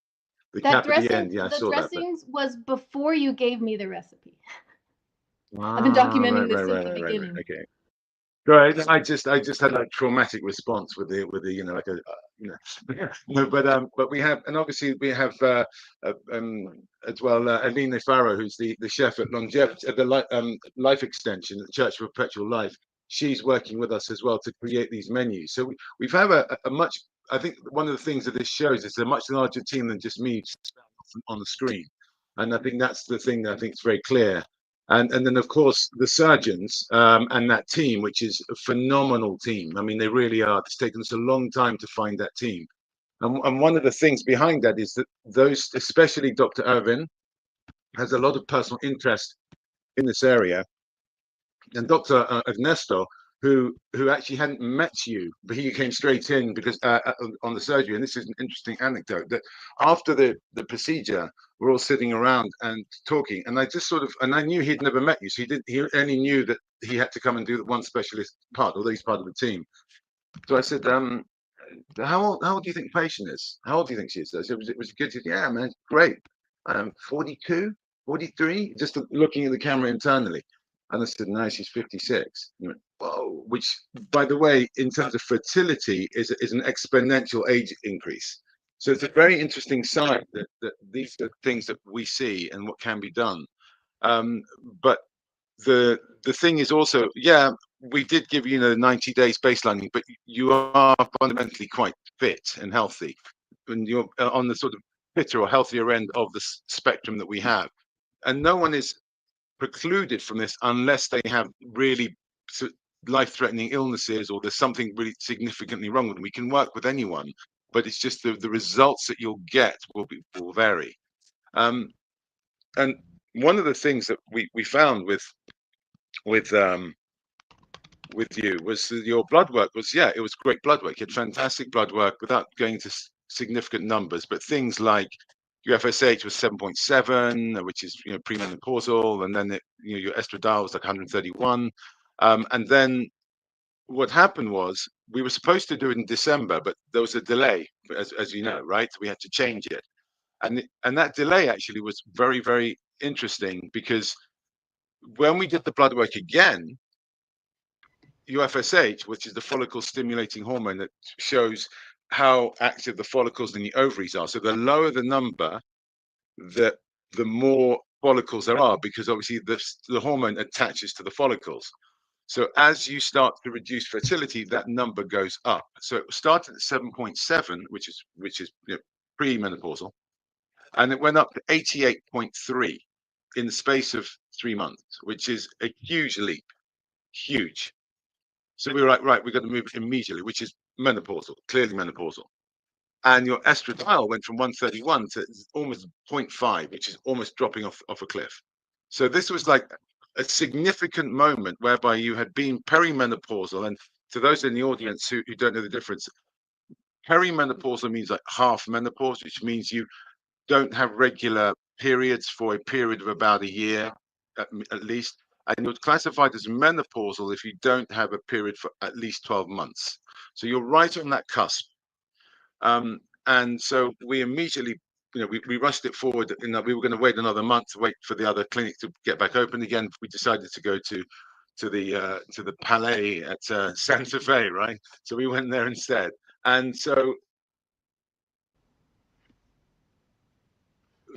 that cap at the dressing. end. Yeah, I The saw that. But dressings was before you gave me the recipe. I've been ah, documenting right, this right, since right, the right, right, right. beginning. Okay. Right. I just had like traumatic response with the like a no, but we have, and obviously we have as well Elaine Walker, who's the chef at longevity at the life extension at the Church of Perpetual Life. She's working with us as well to create these menus. So we've have a much, I think one of the things that this shows is a much larger team than just me on the screen, and I think that's the thing that I think is very clear. And then of course the surgeons and that team, which is a phenomenal team. I mean, they really are. It's taken us a long time to find that team. And one of the things behind that is that those, especially Dr. Irvin, has a lot of personal interest in this area. And Dr. Ernesto, who actually hadn't met you, but he came straight in because on the surgery. And this is an interesting anecdote that after the procedure, we're all sitting around and talking, and I just sort of, and I knew he'd never met you, so he only knew that he had to come and do one specialist part, although he's part of the team. So I said, how old do you think the patient is? How old do you think she is? I said, was it good? He said, yeah, man, great. 42, 43, just looking at the camera internally. And I said, no, she's 56. He went, whoa, which, by the way, in terms of fertility, is an exponential age increase. So it's a very interesting sign that these are things that we see and what can be done. But the thing is also, yeah, we did give you 90 days baselining, but you are fundamentally quite fit and healthy, and you're on the sort of fitter or healthier end of the spectrum that we have. And no one is precluded from this unless they have really life-threatening illnesses or there's something really significantly wrong with them. We can work with anyone, but it's just the results that you'll get will vary. And one of the things that we found with you was that your blood work was, yeah, it was great blood work. You had fantastic blood work without going into significant numbers, but things like your FSH was 7.7, which is premenopausal, and then your estradiol was like 131, and then what happened was we were supposed to do it in December, but there was a delay, as you know, right? We had to change it, and that delay actually was very, very interesting because when we did the blood work again, UFSH, which is the follicle stimulating hormone that shows how active the follicles in the ovaries are. So the lower the number, the more follicles there are, because obviously the hormone attaches to the follicles. So as you start to reduce fertility, that number goes up. So it started at 7.7, which is pre-menopausal, and it went up to 88.3 in the space of 3 months, which is a huge leap, huge. So we were like, right, we've got to move immediately, which is menopausal, clearly menopausal. And your estradiol went from 131 to almost 0.5, which is almost dropping off a cliff. So this was like a significant moment whereby you had been perimenopausal. And to those in the audience who don't know the difference, perimenopausal means like half menopause, which means you don't have regular periods for a period of about a year at least. And you're classified as menopausal if you don't have a period for at least 12 months. So you're right on that cusp. And so we immediately, we rushed it forward in that we were going to wait another month to wait for the other clinic to get back open again. We decided to go to the Palais at Santa Fe, right? So we went there instead. And so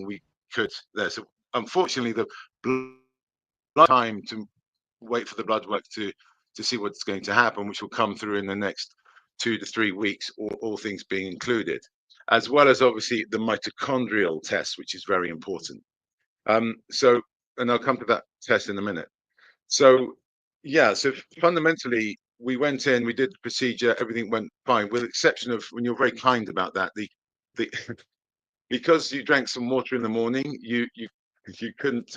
we could there. So unfortunately, the blood time to wait for the blood work to see what's going to happen, which will come through in the next 2 to 3 weeks, all things being included, as well as obviously the mitochondrial test, which is very important. So, and I'll come to that test in a minute. So, yeah, so fundamentally, we went in, we did the procedure, everything went fine, with the exception of, when you're very kind about that, the because you drank some water in the morning, you couldn't.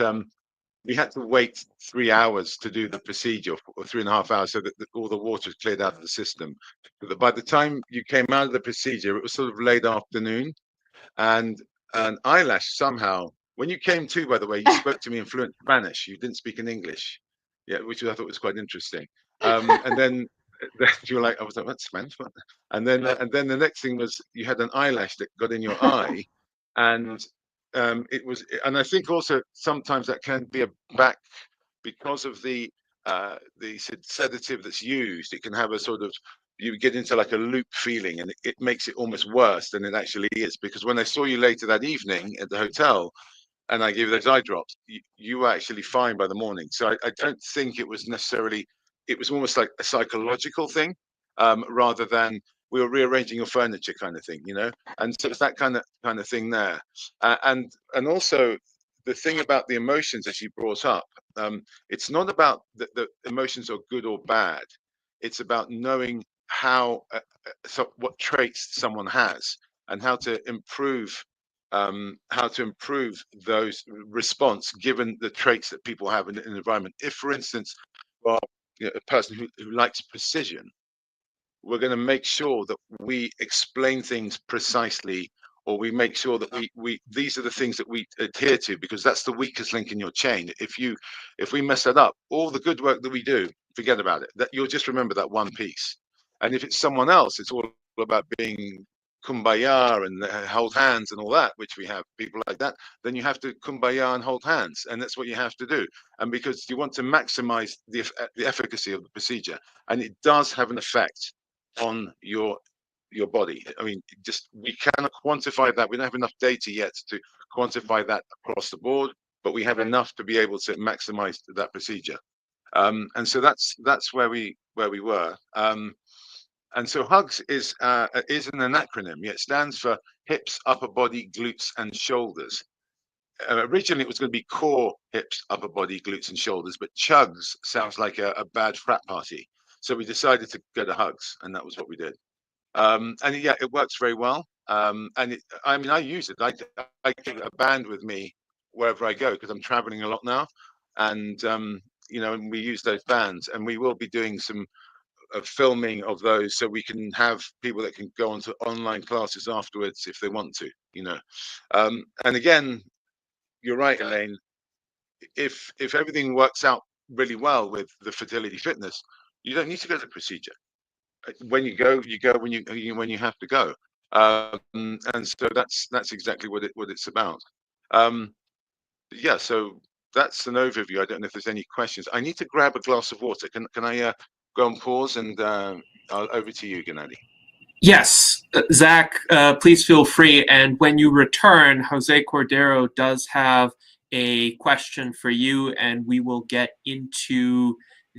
We had to wait 3 hours to do the procedure, or 3.5 hours, so that all the water is cleared out of the system. So that by the time you came out of the procedure, it was sort of late afternoon, and an eyelash somehow. When you came to, by the way, you spoke to me in fluent Spanish. You didn't speak in English, yeah, which I thought was quite interesting. And then you were like, I was like, what's Spanish? What? And then the next thing was you had an eyelash that got in your eye, and it was, and I think also sometimes that can be a back because of the sedative that's used. It can have a sort of, you get into like a loop feeling, and it makes it almost worse than it actually is. Because when I saw you later that evening at the hotel, and I gave you those eye drops, you were actually fine by the morning. So I don't think it was necessarily, it was almost like a psychological thing, rather than we were rearranging your furniture kind of thing, you know. And so it's that kind of thing there. And also the thing about the emotions, as you brought up, it's not about the emotions are good or bad. It's about knowing how what traits someone has, and how to improve those response given the traits that people have in an environment. If, for instance, well, you know, a person who likes precision, we're going to make sure that we explain things precisely, or we make sure that we these are the things that we adhere to, because that's the weakest link in your chain. If we mess that up, all the good work that we do, forget about it. That you'll just remember that one piece. And if it's someone else, it's all about being kumbaya and hold hands and all that, which we have people like that. Then you have to kumbaya and hold hands, and that's what you have to do. And because you want to maximize the efficacy of the procedure, and it does have an effect on your body. I mean, just, we cannot quantify that. We don't have enough data yet to quantify that across the board, but we have enough to be able to maximize that procedure. And so that's where we were. And so HUGS is an acronym. Yeah, it stands for hips, upper body, glutes, and shoulders. Originally, it was going to be core, hips, upper body, glutes, and shoulders, but CHUGS sounds like a bad frat party. So we decided to go to HUGS, and that was what we did. And yeah, it works very well. And I mean, I use it. I take a band with me wherever I go, because I'm traveling a lot now. And, you know, and we use those bands, and we will be doing some filming of those, so we can have people that can go onto online classes afterwards if they want to, you know. And again, you're right, Elaine. If everything works out really well with the fertility fitness, you don't need to go to the procedure. When you go when you have to go. And so that's exactly what it's about. Yeah, so that's an overview. I don't know if there's any questions. I need to grab a glass of water. Can I go on pause, and over to you, Gennady. Yes, Zach, please feel free. And when you return, Jose Cordero does have a question for you, and we will get into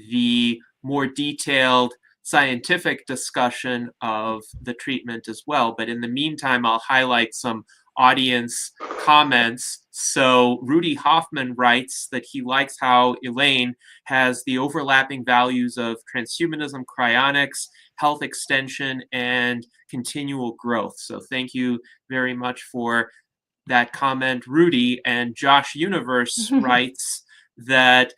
the more detailed scientific discussion of the treatment as well. But in the meantime, I'll highlight some audience comments. So Rudy Hoffman writes that he likes how Elaine has the overlapping values of transhumanism, cryonics, health extension, and continual growth. So thank you very much for that comment, Rudy. And Josh Universe writes that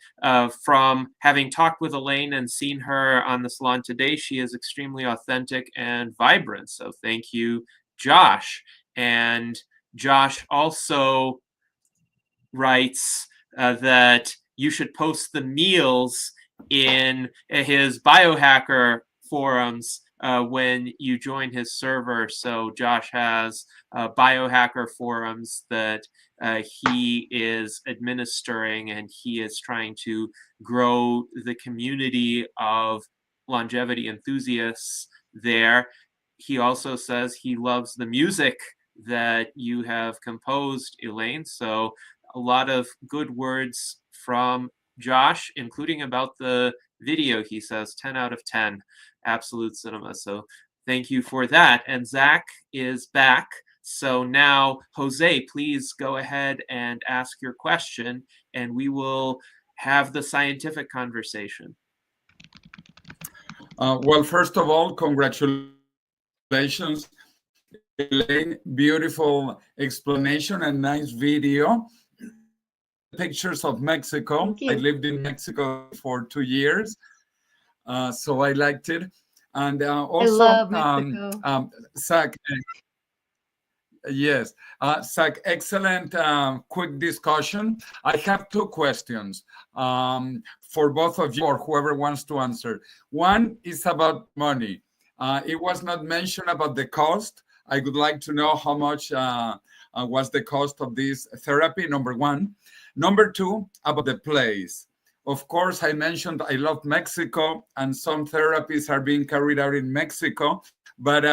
from having talked with Elaine and seen her on the salon today, she is extremely authentic and vibrant. So thank you, Josh. And Josh also writes that you should post the meals in his biohacker forums when you join his server. So Josh has biohacker forums that he is administering, and he is trying to grow the community of longevity enthusiasts there. He also says he loves the music that you have composed, Elaine. So a lot of good words from Josh, including about the video. He says 10 out of 10, absolute cinema. So thank you for that. And Zach is back. So now, Jose, please go ahead and ask your question, and we will have the scientific conversation. Well, first of all, congratulations. Elaine, beautiful explanation and nice video. Pictures of Mexico. Thank you. I lived in Mexico for 2 years, so I liked it. And also, I love Mexico. Zach, yes, Zach, excellent quick discussion. I have 2 questions for both of you or whoever wants to answer. One is about money. It was not mentioned about the cost. I would like to know how much was the cost of this therapy, number one. Number two, about the place. Of course, I mentioned I love Mexico, and some therapies are being carried out in Mexico. But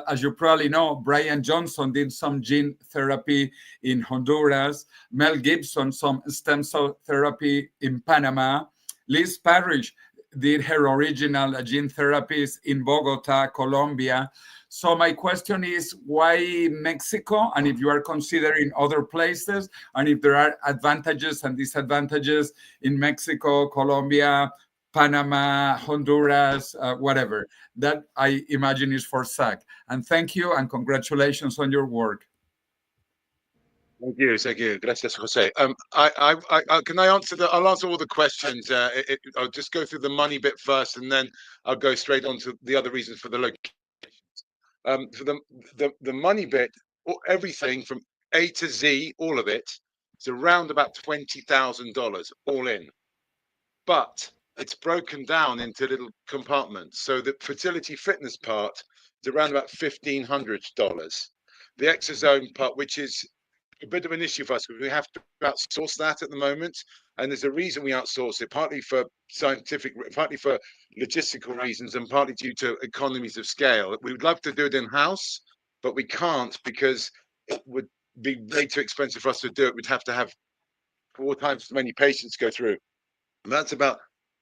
as you probably know, Brian Johnson did some gene therapy in Honduras. Mel Gibson, some stem cell therapy in Panama. Liz Parrish did her original gene therapies in Bogota, Colombia. So my question is, why Mexico? And if you are considering other places, and if there are advantages and disadvantages in Mexico, Colombia, Panama, Honduras, whatever. That I imagine is for Zach. And thank you and congratulations on your work. Thank you. Gracias, Jose. Can I answer I'll answer all the questions. I'll just go through the money bit first, and then I'll go straight on to the other reasons for the location. For the money bit, everything from A to Z, all of it, it's around about $20,000 all in. But it's broken down into little compartments. So the fertility fitness part is around about $1,500. The exosome part, which is a bit of an issue for us because we have to outsource that at the moment, and there's a reason we outsource it, partly for scientific, partly for logistical reasons, and partly due to economies of scale. We would love to do it in-house, but we can't because it would be way too expensive for us to do it. We'd have to have 4 times as many patients go through, and that's about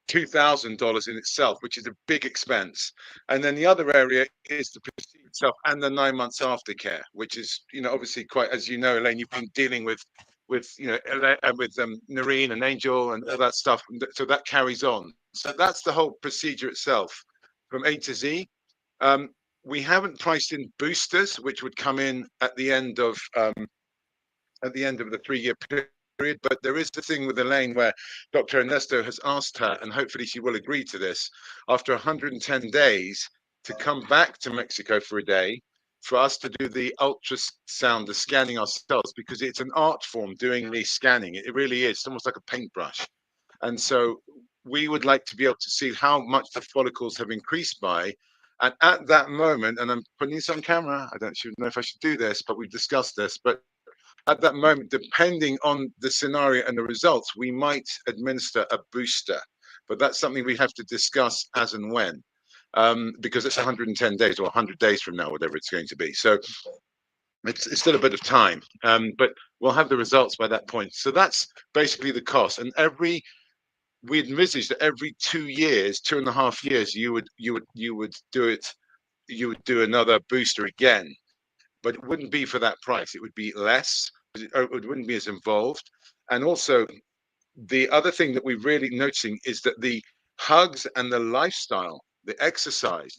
$2,000 in itself, which is a big expense. And then the other area is the procedure itself and the 9 months aftercare, which is, obviously quite, as you know, Elaine, you've been dealing with Noreen and Angel and all that stuff. So that carries on. So that's the whole procedure itself from A to Z. We haven't priced in boosters, which would come in at the end of the 3-year period. But there is the thing with Elaine where Dr. Ernesto has asked her, and hopefully she will agree to this, after 110 days to come back to Mexico for a day for us to do the ultrasound, the scanning ourselves, because it's an art form doing the scanning. It really is. It's almost like a paintbrush. And so we would like to be able to see how much the follicles have increased by. And at that moment, and I'm putting this on camera, I don't know if I should do this, but we've discussed this, but at that moment, depending on the scenario and the results, we might administer a booster, but that's something we have to discuss as and when, because it's 110 days or 100 days from now, whatever it's going to be. So it's still a bit of time, but we'll have the results by that point. So that's basically the cost. And we envisage that every 2 years, 2.5 years, you would do it. You would do another booster again. But it wouldn't be for that price. It would be less. It wouldn't be as involved. And also, the other thing that we're really noticing is that the hugs and the lifestyle, the exercise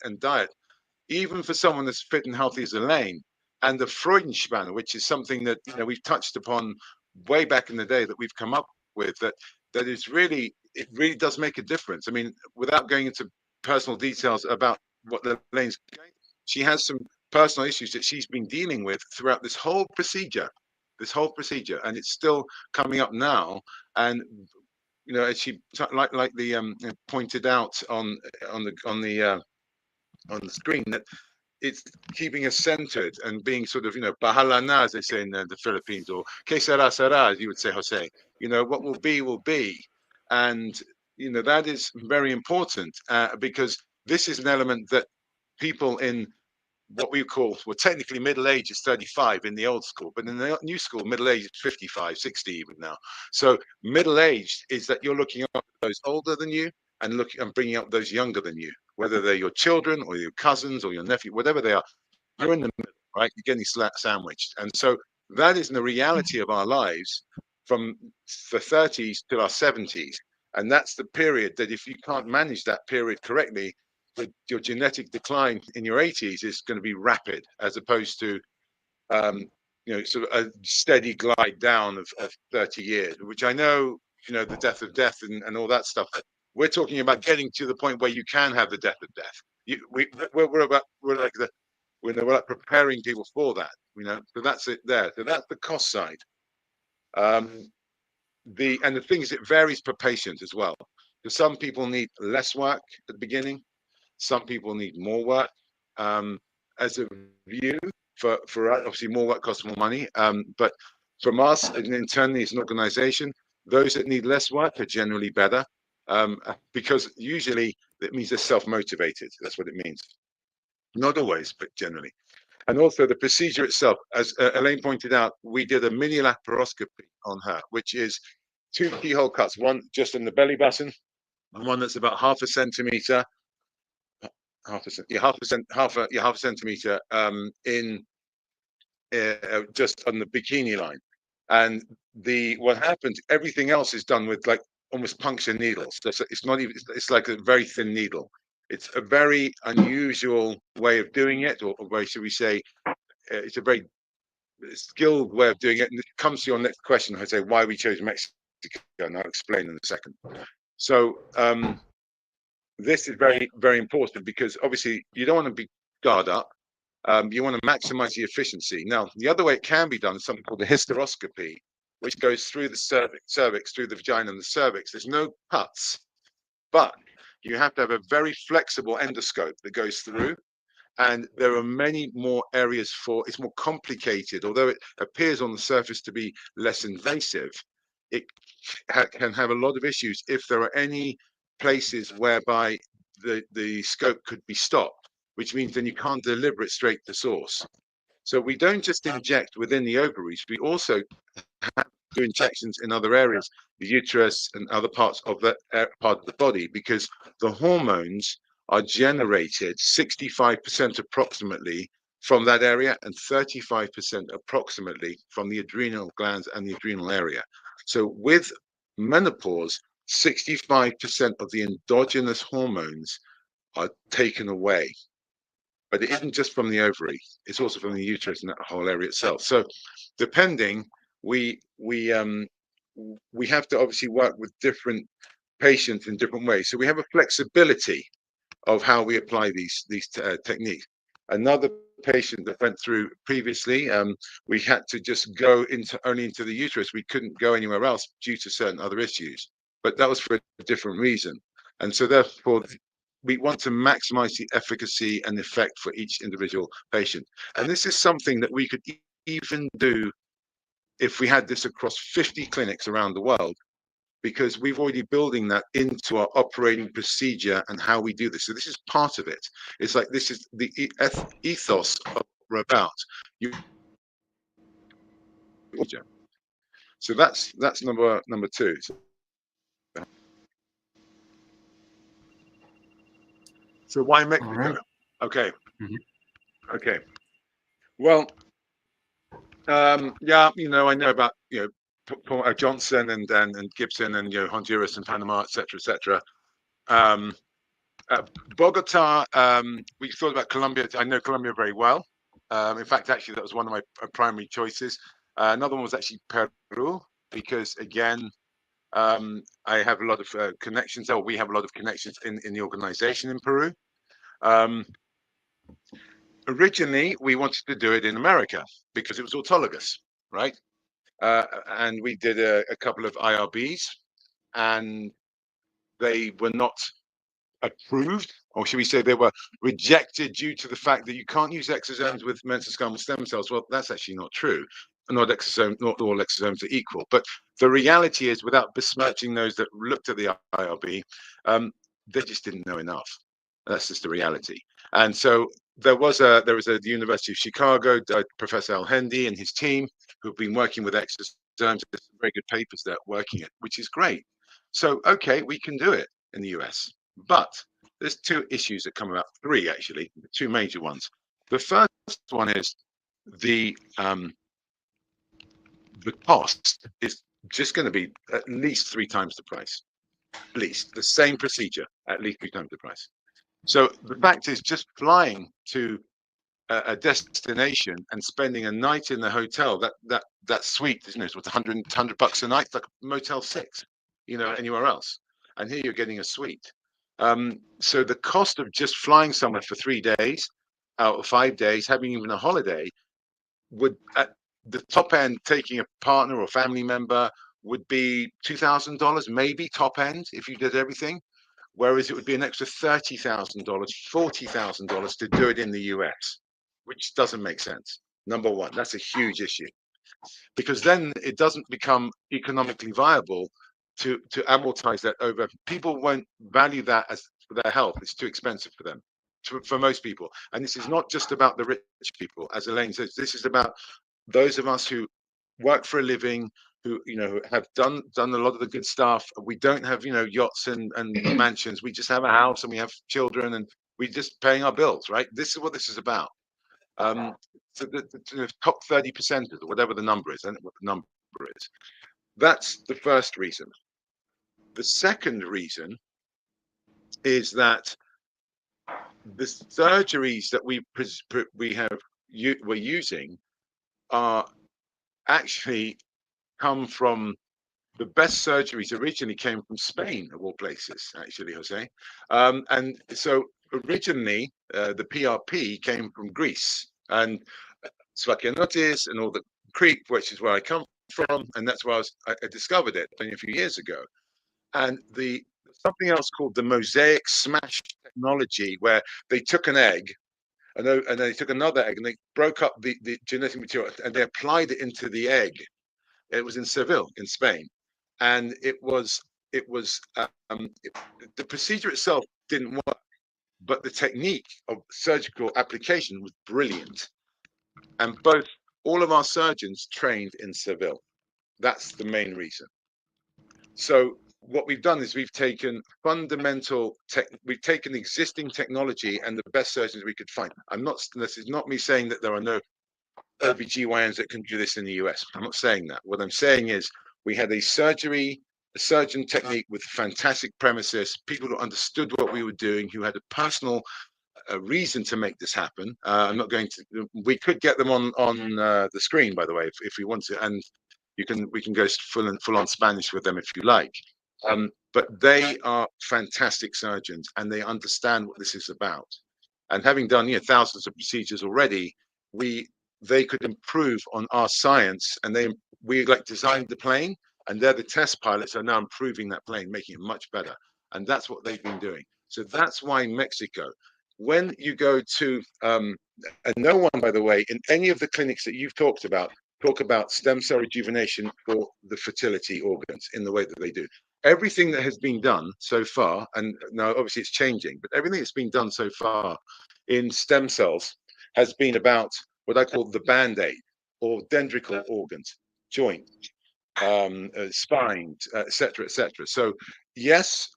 and diet, even for someone as fit and healthy as Elaine, and the Freudenspanne, which is something that we've touched upon way back in the day that we've come up with, that is really, it really does make a difference. I mean, without going into personal details about what Elaine's going, she has some personal issues that she's been dealing with throughout this whole procedure, and it's still coming up now. And as she like the pointed out on the screen, that it's keeping us centered and being sort of bahala na, as they say in the Philippines, or que sera sera, as you would say, Jose. What will be, and that is very important because this is an element that people in what we call, well, technically middle age is 35 in the old school, but in the new school, middle age is 55, 60 even now. So middle age is that you're looking up those older than you and bringing up those younger than you, whether they're your children or your cousins or your nephew, whatever they are. You're in the middle, right? You're getting sandwiched. And so that is the reality of our lives from the 30s to our 70s. And that's the period that if you can't manage that period correctly, your genetic decline in your 80s is going to be rapid, as opposed to sort of a steady glide down of 30 years, which I know, the death of death and all that stuff. We're talking about getting to the point where you can have the death of death. We're like preparing people for that, so that's it there. So that's the cost side. The thing is, it varies per patient as well. So some people need less work at the beginning, some people need more work. As a view, for us, obviously more work costs more money. But from us, and internally as an organization, those that need less work are generally better, because usually it means they're self-motivated. That's what it means. Not always, but generally. And also the procedure itself, as Elaine pointed out, we did a mini laparoscopy on her, which is 2 keyhole cuts, one just in the belly button, and one that's about half a centimeter in just on the bikini line. And what happens, everything else is done with like almost puncture needles. So it's not even, it's like a very thin needle. It's a very unusual way of doing it, or way, should we say, it's a very skilled way of doing it. And it comes to your next question, I say why we chose Mexico, and I'll explain in a second. So this is very, very important, because obviously you don't want to be scarred up. You want to maximize the efficiency. Now, the other way it can be done is something called the hysteroscopy, which goes through the cervix, through the vagina and the cervix. There's no cuts, but you have to have a very flexible endoscope that goes through. And there are many more areas it's more complicated. Although it appears on the surface to be less invasive, it can have a lot of issues if there are any places whereby the scope could be stopped, which means then you can't deliver it straight to source. So we don't just inject within the ovaries, we also do injections in other areas, the uterus and other parts of the part of the body, because the hormones are generated 65% approximately from that area, and 35% approximately from the adrenal glands and the adrenal area. So with menopause, 65% of the endogenous hormones are taken away. But it isn't just from the ovary, it's also from the uterus and that whole area itself. So depending, we have to obviously work with different patients in different ways. So we have a flexibility of how we apply these techniques. Another patient that went through previously, we had to just go only into the uterus. We couldn't go anywhere else due to certain other issues, but that was for a different reason. And so therefore, we want to maximize the efficacy and effect for each individual patient. And this is something that we could even do if we had this across 50 clinics around the world, because we've already building that into our operating procedure and how we do this. So this is part of it. It's like, this is the ethos of we're about. So that's number 2. So why Mexico? Right. Okay. Mm-hmm. Okay. Well, yeah, I know about Johnson and Gibson and Honduras and Panama, etc. Bogota, we thought about Colombia. I know Colombia very well. In fact, actually, that was one of my primary choices. Another one was actually Peru, because again, I have a lot of connections, or we have a lot of connections in the organization in Peru. Originally, we wanted to do it in America because it was autologous, right? And we did a couple of IRBs, and they were not approved, or should we say they were rejected, due to the fact that you can't use exosomes with mesenchymal stem cells. Well, that's actually not true. Not all exosomes are equal. But the reality is, without besmirching those that looked at the IRB, they just didn't know enough. That's just the reality. And so there was at the University of Chicago, Professor Al-Hendi and his team, who've been working with exosomes. There's some very good papers there working it, which is great. So, okay, we can do it in the US. But there's 2 issues that come about, 3 actually, 2 major ones. The first one is the cost is just going to be at least 3 times the price. At least the same procedure, at least 3 times the price. So the fact is, just flying to a destination and spending a night in the hotel, that suite, isn't it? It's $100 a night, it's like a Motel 6, anywhere else. And here you're getting a suite. So the cost of just flying somewhere for 3 days out of 5 days, having even a holiday, would at the top end, taking a partner or family member, would be $2,000, maybe top end if you did everything. Whereas it would be an extra $30,000, $40,000 to do it in the US, which doesn't make sense. Number one, that's a huge issue, because then it doesn't become economically viable to amortize that over. People won't value that as for their health. It's too expensive for them, for most people. And this is not just about the rich people, as Elaine says. This is about those of us who work for a living, who have done a lot of the good stuff. We don't have yachts and mansions. We just have a house and we have children and we just paying our bills, right? This is what this is about. So the top 30% or whatever the number is, I don't know what the number is. That's the first reason. The second reason is that the surgeries that we're using are actually come from the best surgeries originally came from Spain, of all places, actually, Jose. And so originally, the PRP came from Greece and Svakianotis and all the Crete, which is where I come from, and that's where I discovered it only a few years ago. And something else called the mosaic smash technology, where they took an egg, and then they took another egg, and they broke up the genetic material, and they applied it into the egg. It was in Seville, in Spain, and the procedure itself didn't work, but the technique of surgical application was brilliant. And all of our surgeons trained in Seville. That's the main reason. So what we've done is we've taken existing technology and the best surgeons we could find. This is not me saying that there are no OBGYNs that can do this in the US. I'm not saying that. What I'm saying is we had a surgeon technique with fantastic premises, people who understood what we were doing, who had a personal reason to make this happen. We could get them on the screen, by the way, if we want to, and we can go full on Spanish with them if you like. But they are fantastic surgeons and they understand what this is about. And having done thousands of procedures already, they could improve on our science, and we designed the plane, and they're the test pilots are now improving that plane, making it much better. And that's what they've been doing. So that's why Mexico, when you go to, and no one, by the way, in any of the clinics that you've talked about, talk about stem cell rejuvenation for the fertility organs in the way that they do. Everything that has been done so far, and now obviously it's changing, but everything that's been done so far in stem cells has been about what I call the band-aid, or dendrical organs, joint, spine, etc., etc. So yes,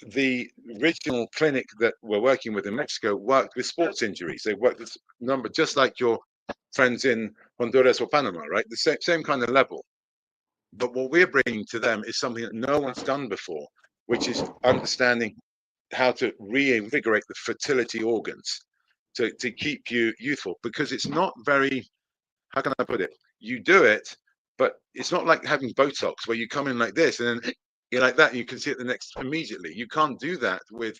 the original clinic that we're working with in Mexico worked with sports injuries. They worked with just like your friends in Honduras or Panama, right? The same kind of level. But what we're bringing to them is something that no one's done before, which is understanding how to reinvigorate the fertility organs to keep you youthful, because it's not very, how can I put it? You do it, but it's not like having Botox where you come in like this and then you're like that and you can see it the next immediately. You can't do that with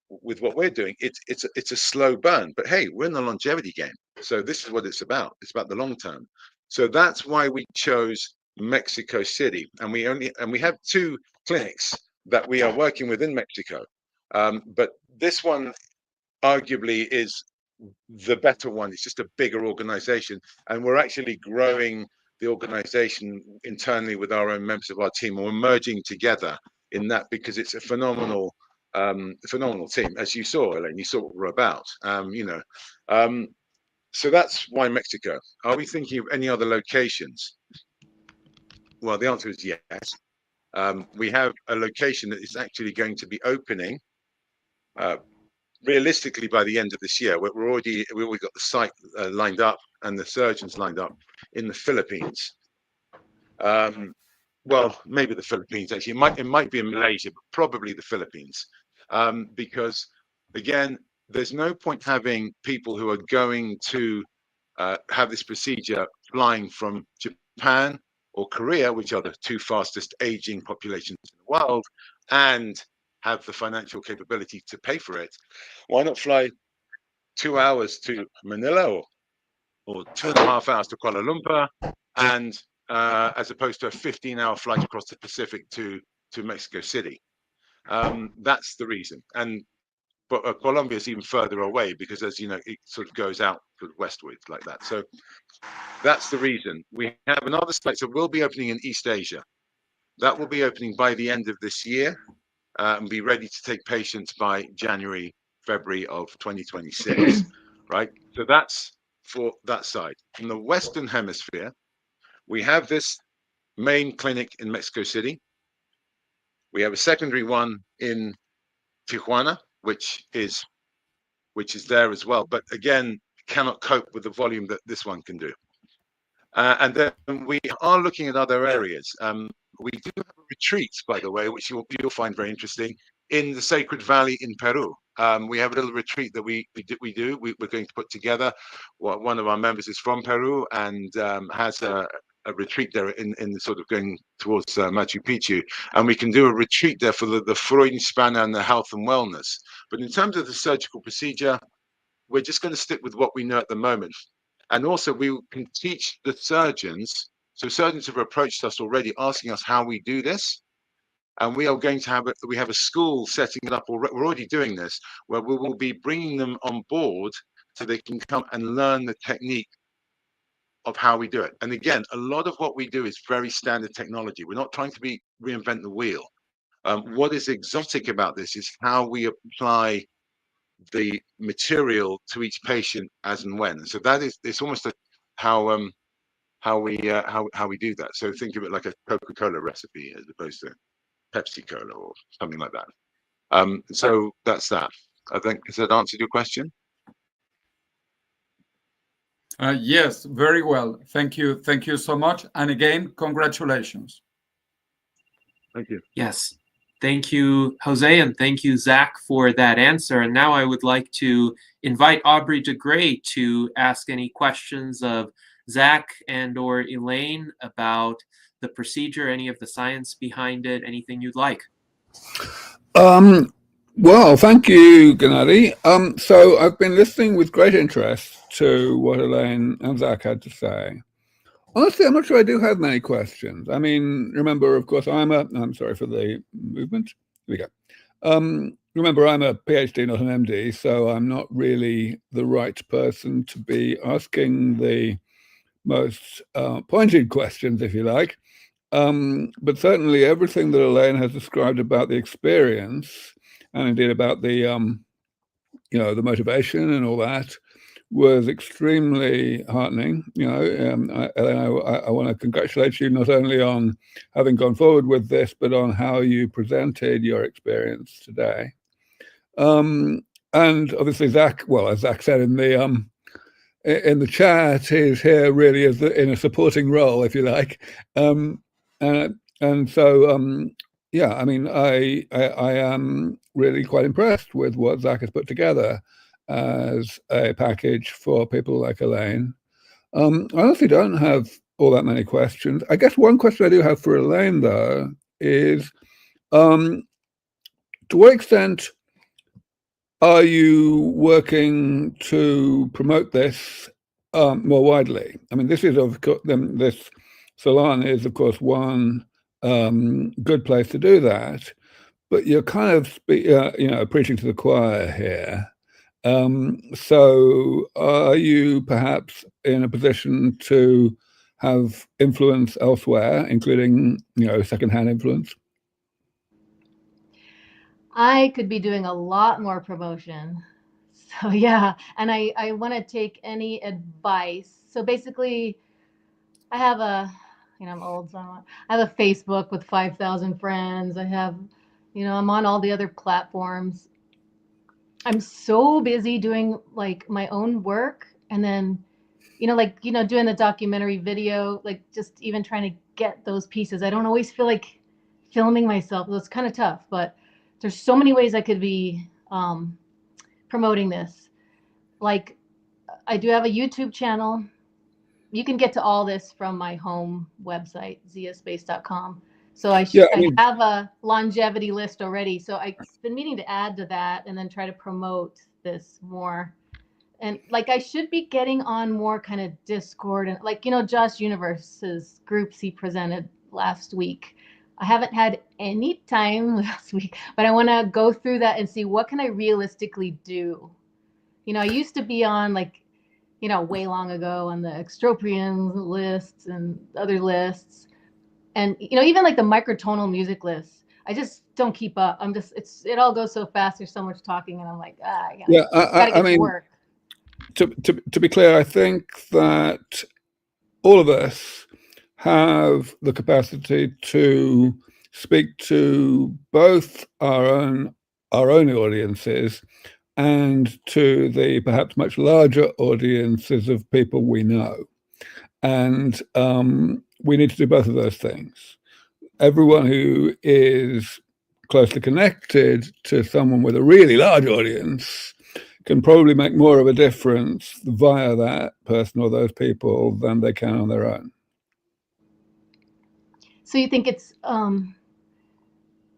what we're doing. It's a slow burn, but hey, we're in the longevity game. So this is what it's about. It's about the long term. So that's why we chose Mexico City, and we have 2 clinics that we are working with in Mexico. But this one arguably is the better one. It's just a bigger organization, and we're actually growing the organization internally with our own members of our team, and we're merging together in that because it's a phenomenal team, as you saw, Elaine. You saw what we're about. So that's why Mexico. Are we thinking of any other locations? Well, the answer is yes. We have a location that is actually going to be opening realistically by the end of this year. We already got the site lined up and the surgeons lined up in the Philippines. Well, maybe the Philippines, actually. It might be in Malaysia, but probably the Philippines. Because again, there's no point having people who are going to have this procedure flying from Japan or Korea, which are the two fastest aging populations in the world, and have the financial capability to pay for it. Why not fly 2 hours to Manila or 2.5 hours to Kuala Lumpur, and as opposed to a 15-hour flight across the Pacific to Mexico City? That's the reason. But Colombia is even further away because, as you know, it sort of goes out westwards like that. So that's the reason. We have another site, so we'll be opening in East Asia. That will be opening by the end of this year and be ready to take patients by January, February of 2026, right? So that's for that side. In the Western Hemisphere, we have this main clinic in Mexico City. We have a secondary one in Tijuana, which is there as well, but again, cannot cope with the volume that this one can do. And then we are looking at other areas. We do have retreats, by the way, which you'll find very interesting, in the Sacred Valley in Peru. We have a little retreat that we're going to put together. One of our members is from Peru and has a retreat there in the sort of going towards Machu Picchu, and we can do a retreat there for the Freudian and the health and wellness. But in terms of the surgical procedure, we're just going to stick with what we know at the moment. And also we can teach the surgeons. So surgeons have approached us already asking us how we do this. And we are going to we have a school setting it up. We're already doing this, where we will be bringing them on board so they can come and learn the technique of how we do it. And again, a lot of what we do is very standard technology. We're not trying to reinvent the wheel. What is exotic about this is how we apply the material to each patient as and when. So that is, it's almost how we do that. So think of it like a Coca-Cola recipe as opposed to Pepsi Cola or something like that. So that's that. I think, has that answered your question? Yes, very well. Thank you. Thank you so much. And again, congratulations. Thank you. Yes. Thank you, Jose, and thank you, Zack, for that answer. And now I would like to invite Aubrey de Grey to ask any questions of Zack and or Elaine about the procedure, any of the science behind it, anything you'd like. Well, thank you, Gennady. So I've been listening with great interest to what Elaine and Zack had to say. Honestly, I'm not sure I do have many questions. I mean, remember, of course, I'm sorry for the movement. Here we go. Remember, I'm a PhD, not an MD, so I'm not really the right person to be asking the most pointed questions, if you like. But certainly everything that Elaine has described about the experience and indeed about the, the motivation and all that was extremely heartening. Elaine, I want to congratulate you not only on having gone forward with this, but on how you presented your experience today. And obviously Zack, well, as Zack said in the chat, is here really as in a supporting role, if you like. And so, yeah, I mean, I am really quite impressed with what Zack has put together as a package for people like Elaine. I honestly don't have all that many questions. I guess one question I do have for Elaine, though, is to what extent are you working to promote this more widely? I mean, this is, of course, this Salon is, of course, one good place to do that, but you're kind of, preaching to the choir here. So are you perhaps in a position to have influence elsewhere, including, secondhand influence? I could be doing a lot more promotion. So yeah, and I want to take any advice. So basically, I have I'm old, so I have a Facebook with 5,000 friends. I have, I'm on all the other platforms. I'm so busy doing like my own work, and then, doing the documentary video, like just even trying to get those pieces. I don't always feel like filming myself. It's kind of tough, but there's so many ways I could be promoting this. Like, I do have a YouTube channel. You can get to all this from my home website, ziaspace.com. So I have a longevity list already. So I've been meaning to add to that and then try to promote this more. And like, I should be getting on more kind of Discord and like, Josh Universe's groups he presented last week. I haven't had any time last week, but I want to go through that and see what can I realistically do. I used to be on like, way long ago on the extropian lists and other lists. And, even like the microtonal music lists, I just don't keep up. It all goes so fast. There's so much talking and I'm like, I gotta get to work. To be clear, I think that all of us have the capacity to speak to both our own audiences and to the perhaps much larger audiences of people we know. And we need to do both of those things. Everyone who is closely connected to someone with a really large audience can probably make more of a difference via that person or those people than they can on their own. So you think it's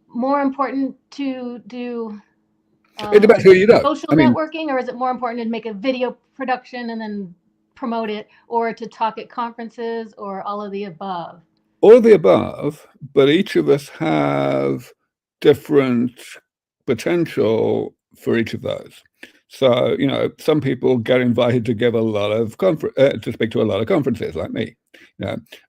more important to do it depends who you know. Social networking, or is it more important to make a video production and then promote it, or to talk at conferences, or all of the above? All of the above, but each of us have different potential for each of those. So, some people get invited to give a lot of to speak to a lot of conferences, like me,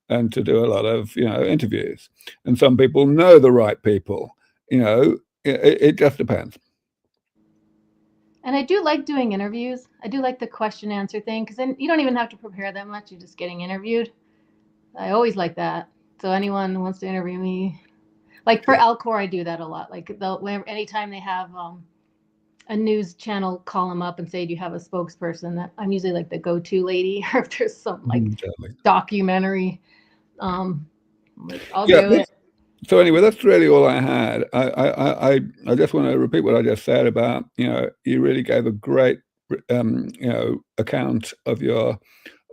and to do a lot of interviews. And some people know the right people. It just depends. And I do like doing interviews. I do like the question answer thing, because then you don't even have to prepare that much. You're just getting interviewed. I always like that. So anyone who wants to interview me, like for Alcor, I do that a lot. Like anytime they have a news channel call them up and say, do you have a spokesperson? That I'm usually like the go-to lady. Or if there's some like documentary, like, I'll do it. So anyway, that's really all I had. I just want to repeat what I just said about, you really gave a great, account of your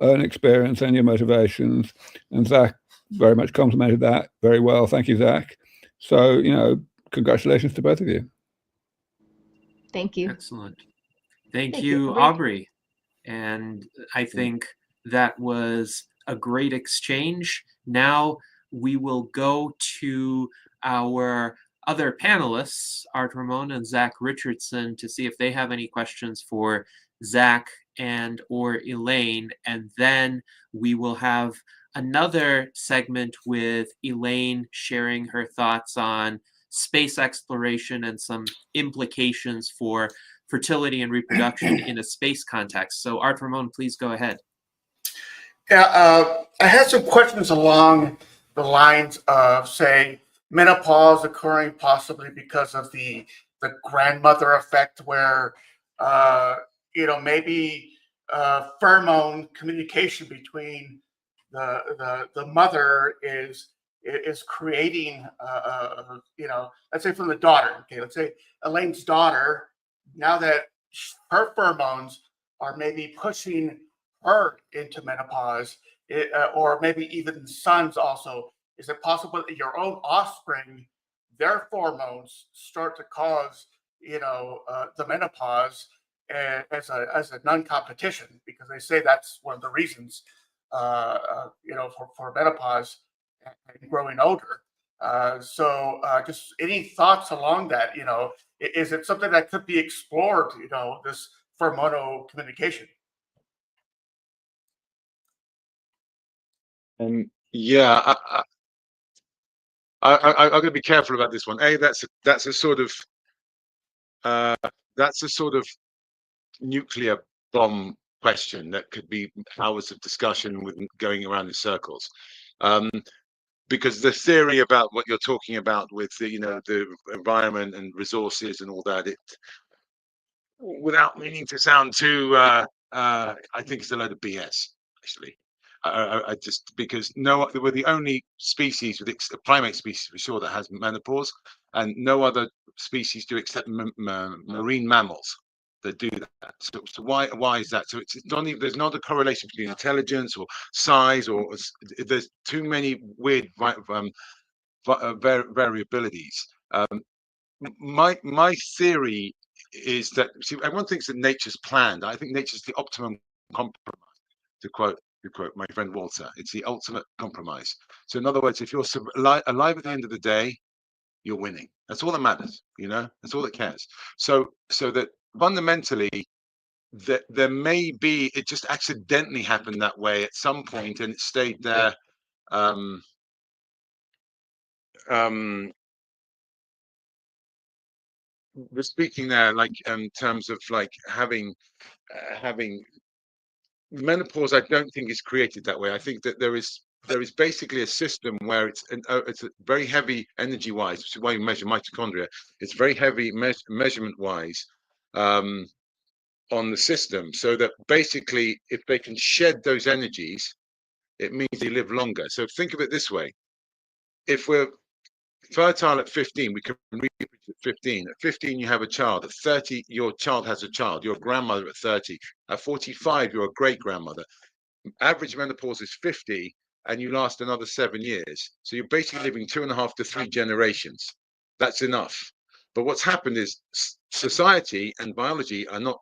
own experience and your motivations. And Zack very much complimented that very well. Thank you, Zack. So, congratulations to both of you. Thank you. Excellent. Thank you, Aubrey. And I think that was a great exchange. Now we will go to our other panelists, Art Ramon and Zach Richardson, to see if they have any questions for Zack and or Elaine. And then we will have another segment with Elaine sharing her thoughts on space exploration and some implications for fertility and reproduction in a space context. So Art Ramon, please go ahead. Yeah, I had some questions along the lines of, say, menopause occurring possibly because of the grandmother effect, where maybe pheromone communication between the mother is creating let's say from the daughter. Okay, let's say Elaine's daughter, now that her pheromones are maybe pushing her into menopause, or maybe even sons also. Is it possible that your own offspring, their hormones start to cause, the menopause as a non-competition? Because they say that's one of the reasons, for menopause and growing older. So just any thoughts along that? Is it something that could be explored? This hormonal communication. Yeah, I'm going to be careful about this one. That's a sort of nuclear bomb question that could be hours of discussion with going around in circles. Because the theory about what you're talking about with the environment and resources and all that, without meaning to sound too, I think it's a load of BS, actually. I just, because we're the only species, with primate species for sure, that has menopause, and no other species do except marine mammals. that do that. So why is that? So it's not even, there's not a correlation between intelligence or size, or there's too many weird variabilities. My theory is that, see, everyone thinks that nature's planned. I think nature's the optimum compromise. To quote my friend Walter, it's the ultimate compromise. So in other words, if you're alive at the end of the day, you're winning. That's all that matters. That's all that cares. So that fundamentally, that there may be, it just accidentally happened that way at some point, and it stayed there. We're speaking there, like, in terms of like having menopause. I don't think is created that way. I think that there is basically a system where it's a very heavy energy wise, which is why you measure mitochondria. It's very heavy measurement wise on the system, so that basically if they can shed those energies, it means they live longer. So think of it this way: if we're fertile at 15, we can reproduce at 15. At 15, you have a child. At 30, your child has a child. You're a grandmother at 30. At 45, you're a great grandmother. Average menopause is 50, and you last another 7 years. So you're basically living 2.5 to 3 generations. That's enough. But what's happened is society and biology are not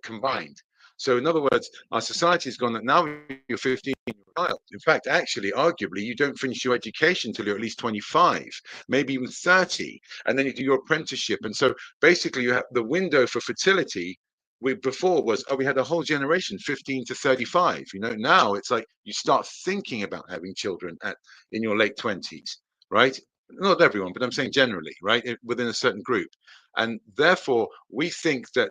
combined. So in other words, our society has gone that now you're 15, you're a child. In fact, actually, arguably, you don't finish your education till you're at least 25, maybe even 30, and then you do your apprenticeship. And so basically, you have the window for fertility. Before was, we had a whole generation 15 to 35. Now it's like you start thinking about having children in your late 20s, right? Not everyone, but I'm saying generally, right, within a certain group. And therefore we think that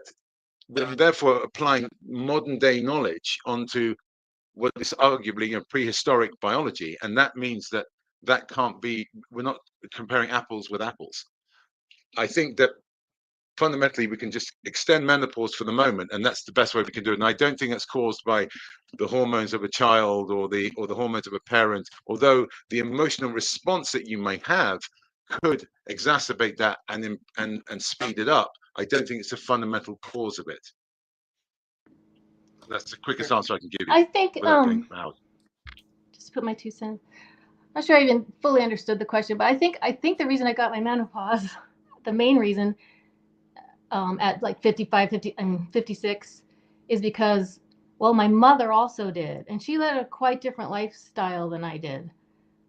therefore applying modern day knowledge onto what is arguably prehistoric biology, and that means that can't be, we're not comparing apples with apples. I think that fundamentally we can just extend menopause for the moment, and that's the best way we can do it. And I don't think that's caused by the hormones of a child or the hormones of a parent, although the emotional response that you may have could exacerbate that and speed it up. I don't think it's a fundamental cause of it. That's the quickest answer I can give you. I think without getting out. just put my 2 cents. I'm not sure I even fully understood the question, but I think the reason I got my menopause, the main reason, at like 55, 50, and 56, is because, well, my mother also did, and she led a quite different lifestyle than I did.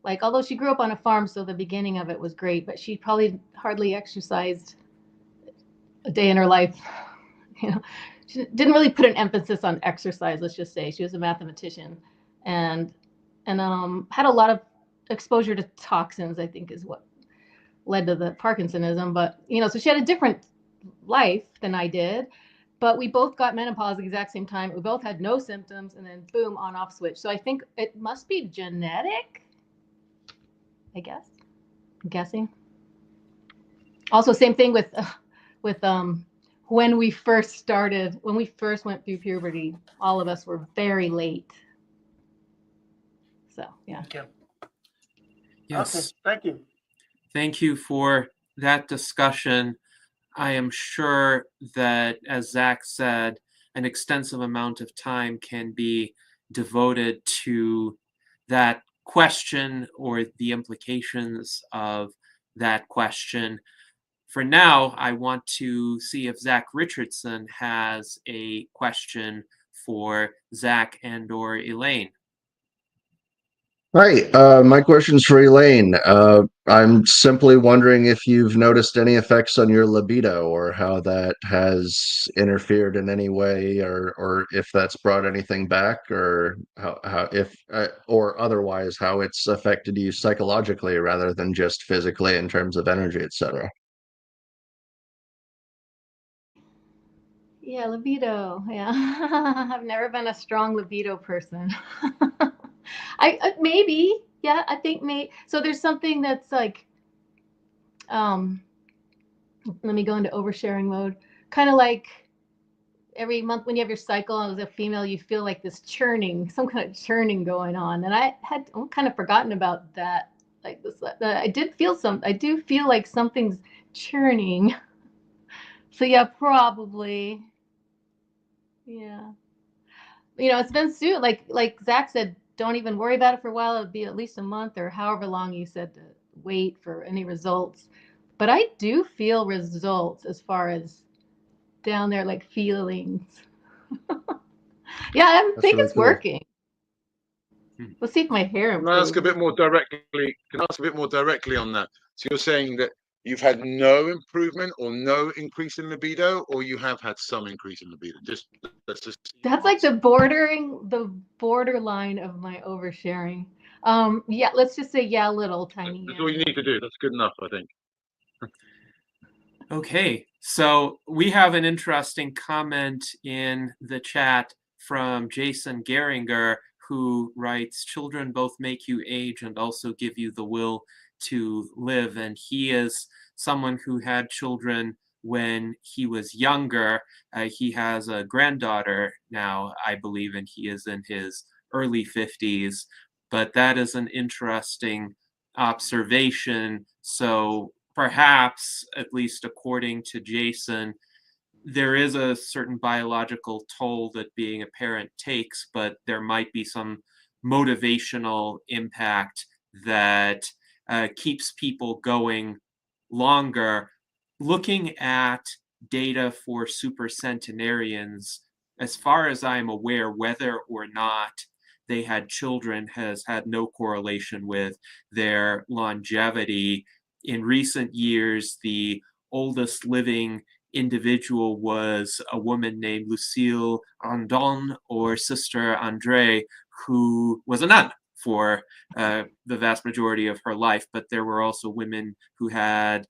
Like, although she grew up on a farm, so the beginning of it was great, but she probably hardly exercised a day in her life. She didn't really put an emphasis on exercise. Let's just say she was a mathematician, and had a lot of exposure to toxins, I think, is what led to the Parkinsonism. But so she had a different life than I did, but we both got menopause at the exact same time. We both had no symptoms, and then boom, on off switch. So I think it must be genetic, I guess. I'm guessing. Also, same thing with when we first went through puberty, all of us were very late. So yeah. Okay. Yes. Okay, thank you. Thank you for that discussion. I am sure that, as Zack said, an extensive amount of time can be devoted to that question or the implications of that question. For now, I want to see if Zach Richardson has a question for Zack and/or Elaine. Hi, my question's for Elaine. I'm simply wondering if you've noticed any effects on your libido, or how that has interfered in any way, or if that's brought anything back, or how if or otherwise how it's affected you psychologically rather than just physically in terms of energy, etc. Yeah, libido. Yeah. I've never been a strong libido person. Maybe, yeah, I think maybe. So there's something that's like, let me go into oversharing mode. Kind of like every month when you have your cycle as a female, you feel like this churning, some kind of churning going on. And I'm kind of forgotten about that. Like this, I do feel like something's churning. So yeah, probably. Yeah. It's been soon. Like Zach said, don't even worry about it for a while. It'll be at least a month or however long you said to wait for any results. But I do feel results as far as down there, like feelings. Yeah, I That's think really it's cool. working. We'll see if my hair Can I ask a improves. bit more directly? Can I ask a bit more directly on that? So you're saying that you've had no improvement or no increase in libido, or you have had some increase in libido? Just let's just. That's like the borderline of my oversharing. Yeah, let's just say yeah, little tiny. That's Yeah. all you need to do. That's good enough, I think. Okay, so we have an interesting comment in the chat from Jason Geringer, who writes, children both make you age and also give you the will to live. And he is someone who had children when he was younger. He has a granddaughter now, I believe, and he is in his early 50s. But that is an interesting observation. So perhaps, at least according to Jason, there is a certain biological toll that being a parent takes, but there might be some motivational impact that keeps people going longer. Looking at data for supercentenarians, as far as I'm aware, whether or not they had children has had no correlation with their longevity. In recent years, the oldest living individual was a woman named Lucille Andon, or Sister Andre, who was a nun for the vast majority of her life. But there were also women who had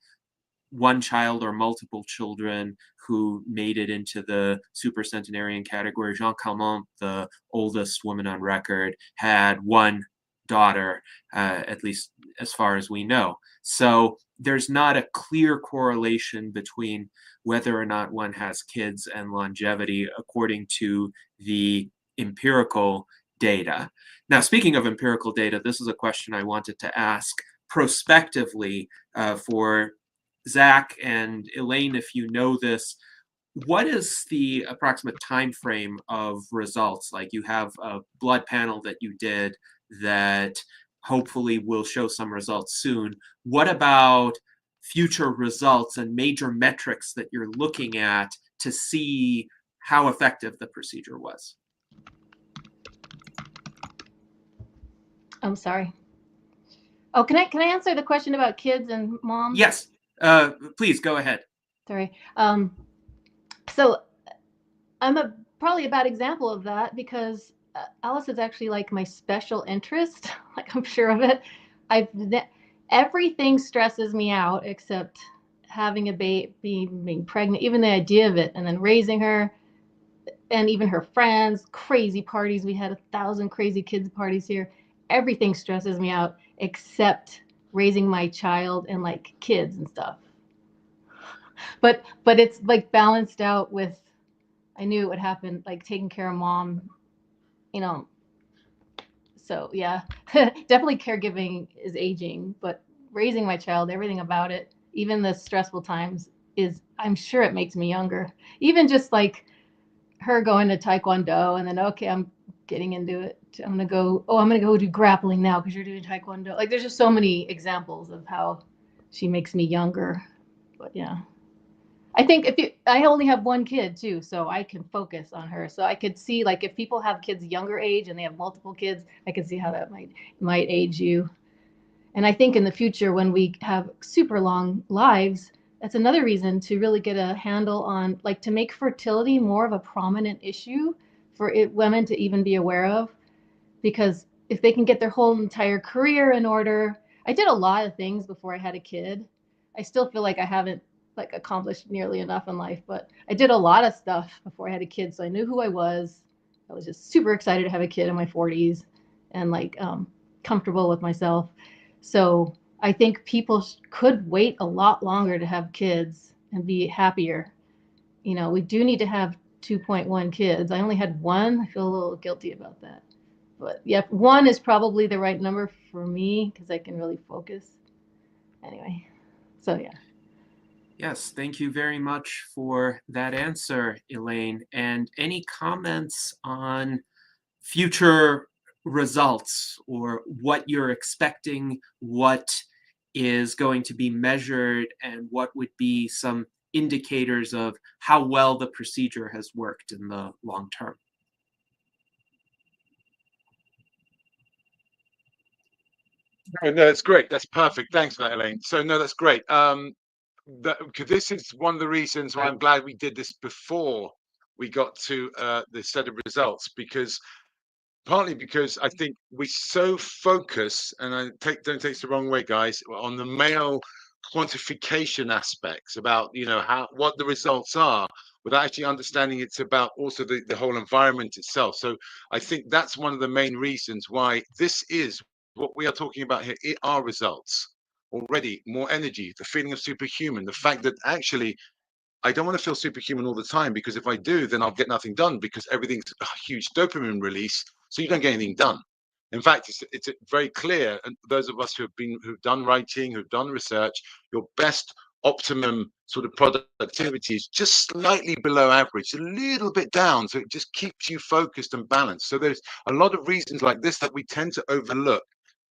one child or multiple children who made it into the supercentenarian category. Jean Calment, the oldest woman on record, had one daughter, at least as far as we know. So there's not a clear correlation between whether or not one has kids and longevity, according to the empirical data. Now, speaking of empirical data, this is a question I wanted to ask prospectively for Zach and Elaine, if you know this. What is the approximate time frame of results? Like, you have a blood panel that you did that hopefully will show some results soon. What about future results and major metrics that you're looking at to see how effective the procedure was? I'm sorry. Oh, can I answer the question about kids and moms? Yes, please go ahead. Sorry. So I'm probably a bad example of that, because Alice is actually like my special interest. Like, I'm sure of it. Everything stresses me out except having a baby, being pregnant, even the idea of it, and then raising her, and even her friends, crazy parties. We had 1,000 crazy kids parties here. Everything stresses me out except raising my child and like kids and stuff. But it's like balanced out with, I knew it would happen, like taking care of mom, so yeah. Definitely caregiving is aging, but raising my child, everything about it, even the stressful times, I'm sure it makes me younger. Even just like her going to Taekwondo, and then, okay, I'm getting into it. I'm gonna go do grappling now because you're doing Taekwondo. Like, there's just so many examples of how she makes me younger. But yeah. I think I only have one kid too, so I can focus on her. So I could see, like, if people have kids younger age and they have multiple kids, I could see how that might age you. And I think in the future, when we have super long lives, that's another reason to really get a handle on, like, to make fertility more of a prominent issue for women to even be aware of. Because if they can get their whole entire career in order, I did a lot of things before I had a kid. I still feel like I haven't like accomplished nearly enough in life, but I did a lot of stuff before I had a kid. So I knew who I was. I was just super excited to have a kid in my 40s and like comfortable with myself. So I think people could wait a lot longer to have kids and be happier. We do need to have 2.1 kids. I only had one. I feel a little guilty about that. But yeah, one is probably the right number for me because I can really focus. Anyway, so yeah. Yes, thank you very much for that answer, Elaine. And any comments on future results or what you're expecting, what is going to be measured, and what would be some indicators of how well the procedure has worked in the long term? No, that's great. That's perfect. Thanks for that, Elaine. So no, that's great. This is one of the reasons why I'm glad we did this before we got to the set of results, because partly because I think we so focus, and don't take this the wrong way, guys, on the male quantification aspects about what the results are, without actually understanding it's about also the whole environment itself. So I think that's one of the main reasons why this is what we are talking about here. It are results already, more energy, the feeling of superhuman, the fact that actually I don't want to feel superhuman all the time, because if I do, then I'll get nothing done, because everything's a huge dopamine release, so you don't get anything done. In fact, it's very clear, and those of us who've done writing, who've done research, your best optimum sort of productivity is just slightly below average, a little bit down, so it just keeps you focused and balanced. So there's a lot of reasons like this that we tend to overlook.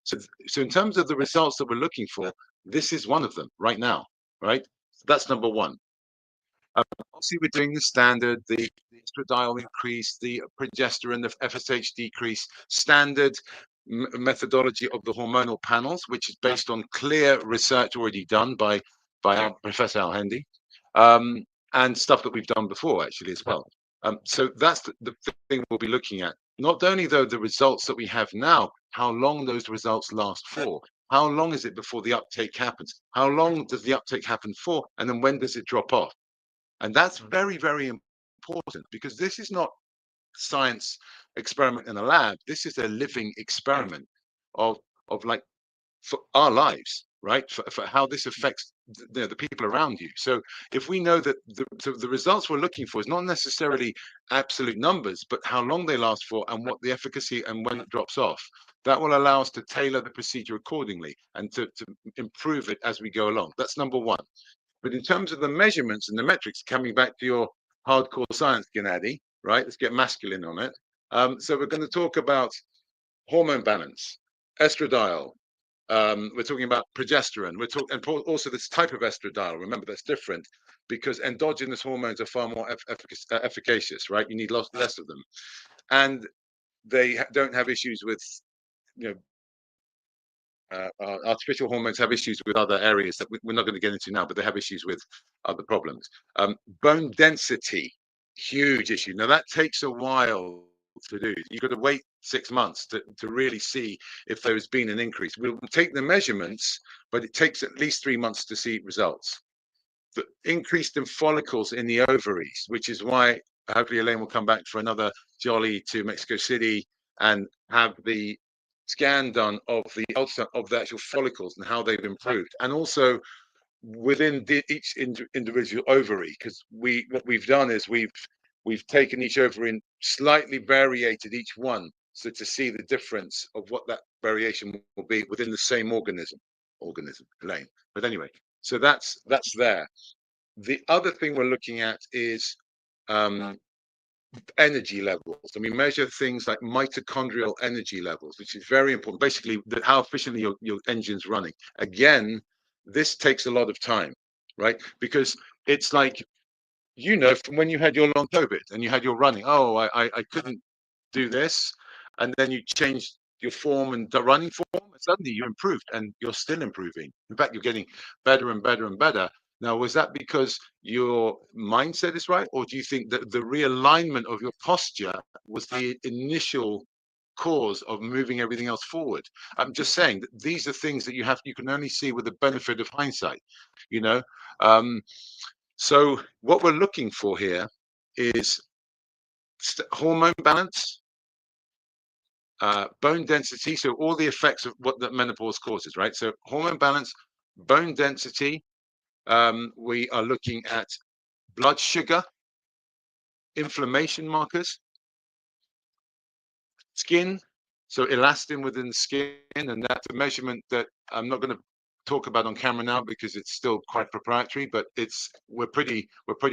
So in terms of the results that we're looking for, this is one of them right now, right? So that's number one. Obviously, we're doing the standard, the estradiol increase, the progesterone, the FSH decrease, standard methodology of the hormonal panels, which is based on clear research already done by our Professor Al-Hendi, and stuff that we've done before actually as well. So that's the thing we'll be looking at. Not only though the results that we have now, how long those results last for. How long is it before the uptake happens? How long does the uptake happen for? And then when does it drop off? And that's very, very important, because this is not science experiment in a lab. This is a living experiment of like for our lives, right? For how this affects the people around you. So if we know that the results we're looking for is not necessarily absolute numbers, but how long they last for and what the efficacy and when it drops off, that will allow us to tailor the procedure accordingly and to improve it as we go along. That's number one. But in terms of the measurements and the metrics, coming back to your hardcore science, Gennady, right? Let's get masculine on it. So we're going to talk about hormone balance, estradiol. We're talking about progesterone. We're talking, and also this type of estradiol. Remember, that's different, because endogenous hormones are far more efficacious, right? You need less of them, and they don't have issues with, you know, artificial hormones have issues with other areas that we're not going to get into now, but they have issues with other problems. Bone density, huge issue. Now that takes a while to do. You've got to wait 6 months to really see if there's been an increase. We'll take the measurements, but it takes at least 3 months to see results. The increased in follicles in the ovaries, which is why hopefully Elaine will come back for another jolly to Mexico City and have the scan done of the actual follicles and how they've improved, and also within each individual ovary, because what we've done is we've taken each ovary and slightly variated each one, so to see the difference of what that variation will be within the same organism, Elaine. But anyway, so that's there. The other thing we're looking at is energy levels, and we measure things like mitochondrial energy levels, which is very important. Basically, how efficiently your engine's running. Again, this takes a lot of time, right? Because it's like, from when you had your long COVID and you had your running, I couldn't do this, and then you changed your form and the running form, and suddenly you improved, and you're still improving. In fact, you're getting better and better and better. Now, was that because your mindset is right, or do you think that the realignment of your posture was the initial cause of moving everything else forward? I'm just saying that these are things that you can only see with the benefit of hindsight, you know. So what we're looking for here is hormone balance, bone density, so all the effects of what the menopause causes, right? So hormone balance, bone density. We are looking at blood sugar, inflammation markers, skin, so elastin within the skin, and that's a measurement that I'm not going to talk about on camera now because it's still quite proprietary, but we're pretty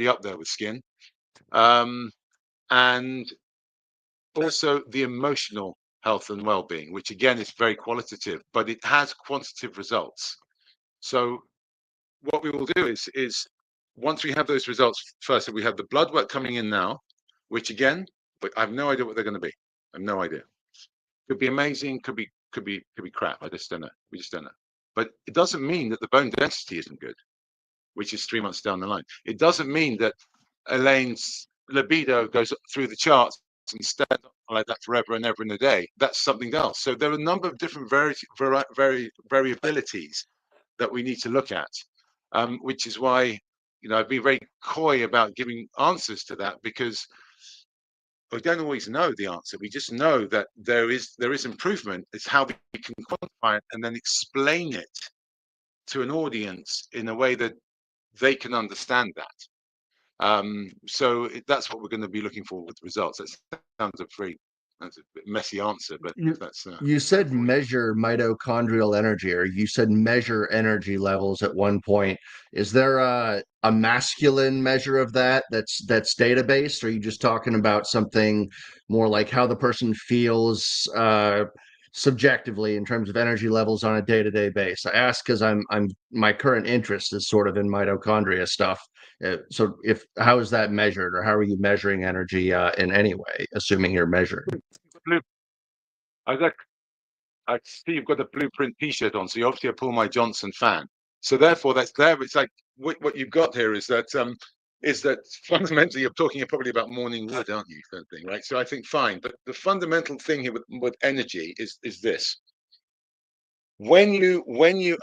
up there with skin. And also the emotional health and well-being, which again is very qualitative, but it has quantitative results. So what we will do is once we have those results, first we have the blood work coming in now, which again, but I have no idea what they're going to be. I have no idea. Could be amazing, could be crap. I just don't know. We just don't know. But it doesn't mean that the bone density isn't good, which is 3 months down the line. It doesn't mean that Elaine's libido goes through the charts and stays like that forever and ever in a day. That's something else. So there are a number of different variabilities that we need to look at, which is why, you know, I'd be very coy about giving answers to that, because we don't always know the answer. We just know that there is improvement. It's how we can quantify it and then explain it to an audience in a way that they can understand that. So that's what we're going to be looking for with results. That sounds a bit messy answer, but that's. You said measure mitochondrial energy, or you said measure energy levels at one point. Is there a masculine measure of that's data-based? Or are you just talking about something more like how the person feels subjectively in terms of energy levels on a day-to-day basis? I ask because my current interest is sort of in mitochondria stuff. So how is that measured, or how are you measuring energy in any way, assuming you're measuring? I see you've got a Blueprint T-shirt on, so you're obviously a Paul My Johnson fan. So therefore, that's there. It's like what you've got here is that fundamentally you're talking probably about morning wood, aren't you? Kind of thing, right? So I think fine, but the fundamental thing here with energy is this. When you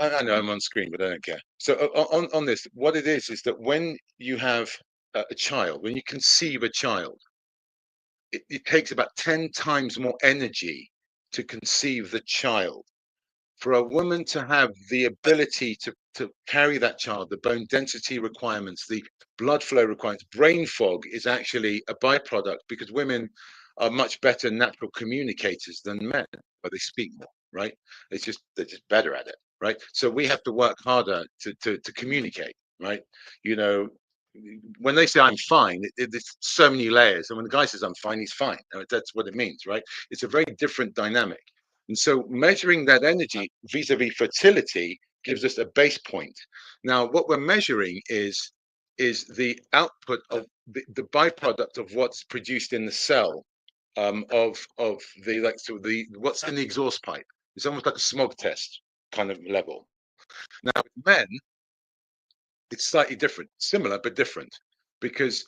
I know I'm on screen, but I don't care. So on this, what it is that when you have a child, when you conceive a child, it takes about 10 times more energy to conceive the child. For a woman to have the ability to carry that child, the bone density requirements, the blood flow requirements, brain fog is actually a byproduct, because women are much better natural communicators than men, but they speak more, right? They're just better at it, right? So we have to work harder to communicate, right? You know, when they say I'm fine, it's so many layers. And when the guy says I'm fine, he's fine. That's what it means, right? It's a very different dynamic. And so measuring that energy vis-a-vis fertility gives us a base point. Now, what we're measuring is the output of the byproduct of what's produced in the cell, of the what's in the exhaust pipe. It's almost like a smog test kind of level. Now, with men, it's slightly different, similar but different, because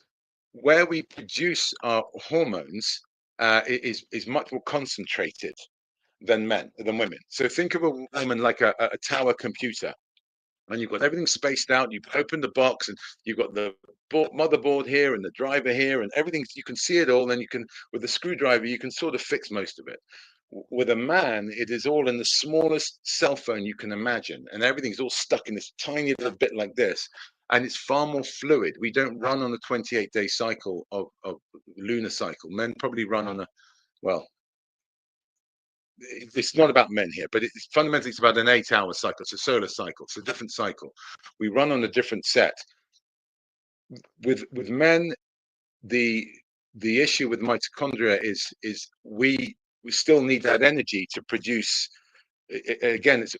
where we produce our hormones is much more concentrated than women. So think of a woman like a tower computer, and you've got everything spaced out. You open the box, and you've got the motherboard here and the driver here, and everything. You can see it all. And then you can, with the screwdriver, you can sort of fix most of it. With a man, it is all in the smallest cell phone you can imagine, and everything's all stuck in this tiny little bit like this, and it's far more fluid. We don't run on a 28-day cycle of lunar cycle. Men probably run on it's not about men here, but it's fundamentally about an 8-hour cycle. It's a solar cycle. It's a different cycle. We run on a different set. With men, the issue with mitochondria is we still need that energy to produce. Again, it's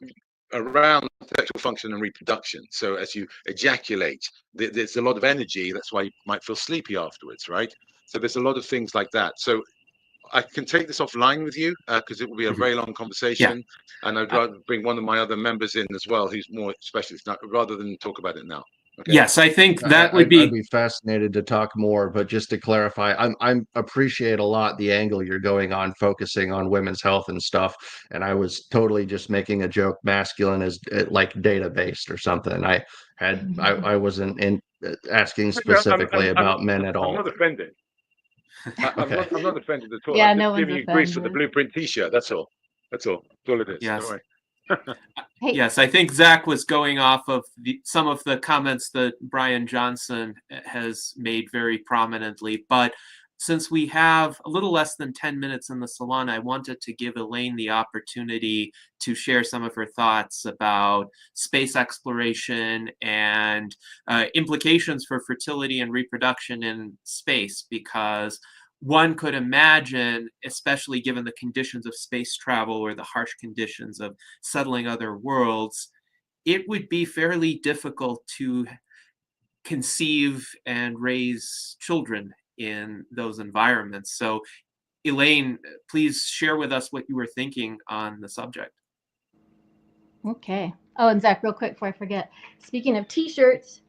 around sexual function and reproduction. So as you ejaculate, there's a lot of energy. That's why you might feel sleepy afterwards, right? So there's a lot of things like that. So I can take this offline with you, because it will be a very long conversation, and I'd rather bring one of my other members in as well, who's more specialist, rather than talk about it now. Okay? Yes, I think that would be. I'd be fascinated to talk more, but just to clarify, I appreciate a lot the angle you're going on, focusing on women's health and stuff. And I was totally just making a joke. Masculine is like data based or something. I wasn't asking specifically about men at all. I'm not offended. I'm not offended at all. Yeah, I'm no just one's giving you grief for the offended. Blueprint T-shirt. That's all. That's all it is. Yes. Don't worry. Hey. Yes, I think Zack was going off of some of the comments that Brian Johnson has made very prominently. But since we have a little less than 10 minutes in the salon, I wanted to give Elaine the opportunity to share some of her thoughts about space exploration and implications for fertility and reproduction in space, because one could imagine, especially given the conditions of space travel or the harsh conditions of settling other worlds, it would be fairly difficult to conceive and raise children in those environments. So, Elaine, please share with us what you were thinking on the subject. Okay. Oh, and Zach, real quick before I forget, speaking of t-shirts,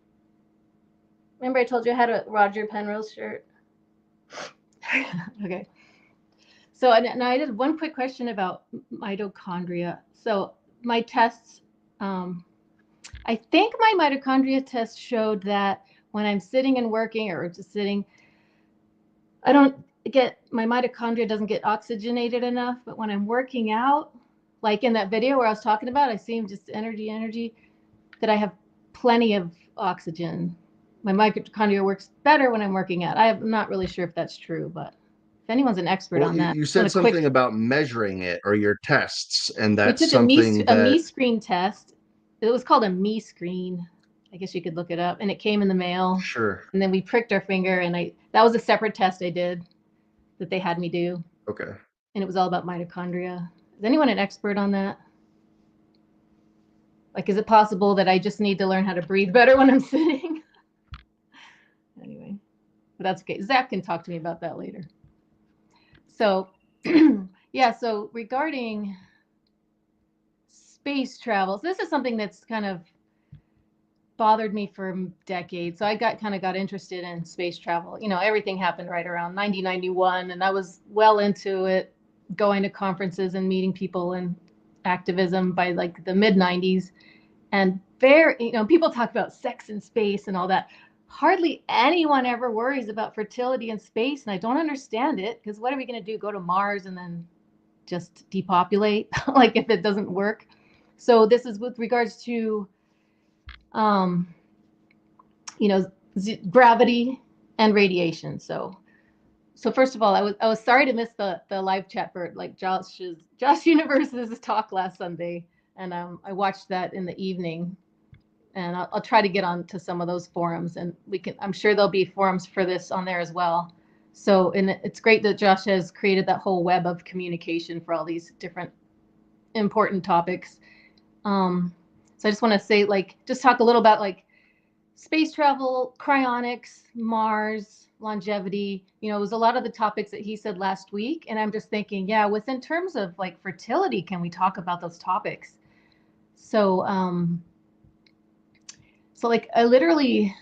remember I told you I had a Roger Penrose shirt? Okay. So, and I did one quick question about mitochondria. So my tests, I think my mitochondria test showed that when I'm sitting and working or just sitting, my mitochondria doesn't get oxygenated enough. But when I'm working out, like in that video where I was talking about, I seem just energy, that I have plenty of oxygen. My mitochondria works better when I'm working out. I'm not really sure if that's true, but if anyone's an expert on that. You said something about measuring it or your tests, and We that's took something a me screen test. It was called a me screen. I guess you could look it up, and it came in the mail. Sure. And then we pricked our finger, and that was a separate test I did that they had me do. Okay. And it was all about mitochondria. Is anyone an expert on that? Like, is it possible that I just need to learn how to breathe better when I'm sitting? Anyway, but that's okay. Zach can talk to me about that later. So, yeah, so regarding space travels, this is something that's kind of bothered me for decades. So I got interested in space travel. You know, everything happened right around 1991, and I was well into it, going to conferences and meeting people and activism by like the mid 90s. And people talk about sex in space and all that. Hardly anyone ever worries about fertility in space, and I don't understand it, because what are we going to do? Go to Mars and then just depopulate, like if it doesn't work? So this is with regards to, gravity and radiation. So first of all, I was sorry to miss the live chat for like Josh Universe's talk last Sunday, and I watched that in the evening, and I'll try to get on to some of those forums, and I'm sure there'll be forums for this on there as well. So, and it's great that Josh has created that whole web of communication for all these different important topics. So I just want to say, just talk a little about space travel, cryonics, Mars, longevity. It was a lot of the topics that he said last week. And I'm just thinking, yeah, within terms of fertility, can we talk about those topics? So, I literally,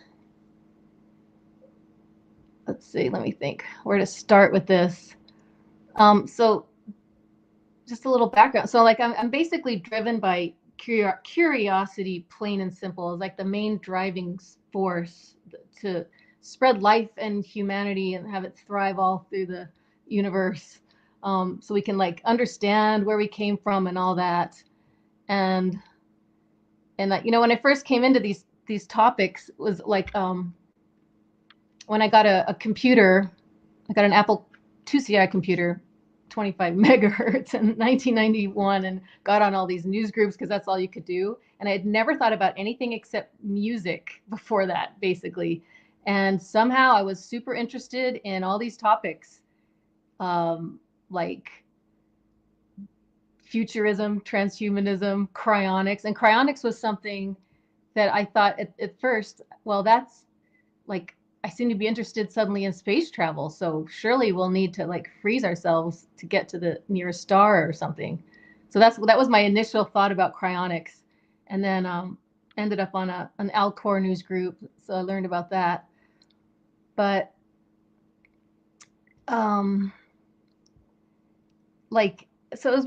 let's see, let me think where to start with this. So just a little background. So I'm basically driven by curiosity, plain and simple, is the main driving force to spread life and humanity and have it thrive all through the universe, so we can understand where we came from and all that. And when I first came into these topics was when I got a computer. I got an Apple IIci computer, 25 megahertz in 1991, and got on all these news groups because that's all you could do. And I had never thought about anything except music before that, basically. And somehow I was super interested in all these topics, like futurism, transhumanism, cryonics. And cryonics was something that I thought at first, well, that's I seem to be interested suddenly in space travel. So surely we'll need to freeze ourselves to get to the nearest star or something. So that was my initial thought about cryonics. And then ended up on an Alcor news group. So I learned about that. But so as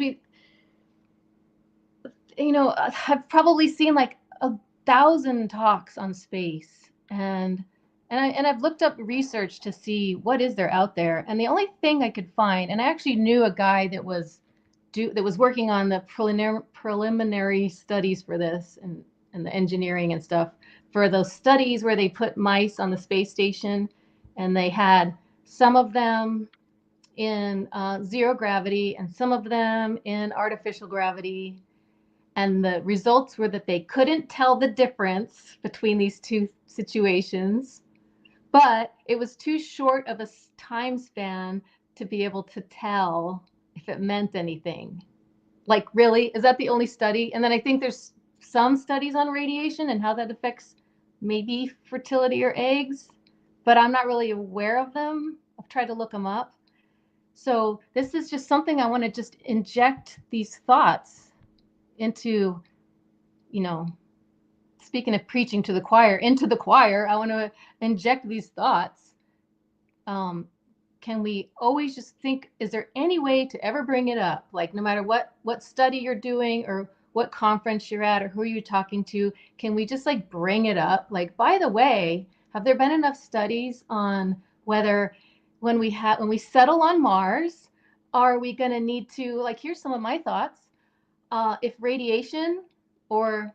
I've probably seen 1,000 talks on space, and I've looked up research to see what is there out there. And the only thing I could find, and I actually knew a guy that was working on the preliminary studies for this, and the engineering and stuff for those studies where they put mice on the space station, and they had some of them in zero gravity and some of them in artificial gravity. And the results were that they couldn't tell the difference between these two situations, but it was too short of a time span to be able to tell if it meant anything. Like, really? Is that the only study? And then I think there's some studies on radiation and how that affects maybe fertility or eggs, but I'm not really aware of them. I've tried to look them up. So this is just something I want to just inject these thoughts into, you know, speaking of preaching to the choir, into the choir, I want to inject these thoughts. Can we always just think, is there any way to ever bring it up? Like, no matter what study you're doing or what conference you're at or who you're talking to, can we just like bring it up? Like, by the way, have there been enough studies on whether when we settle on Mars, are we going to need to, like, here's some of my thoughts. If radiation or,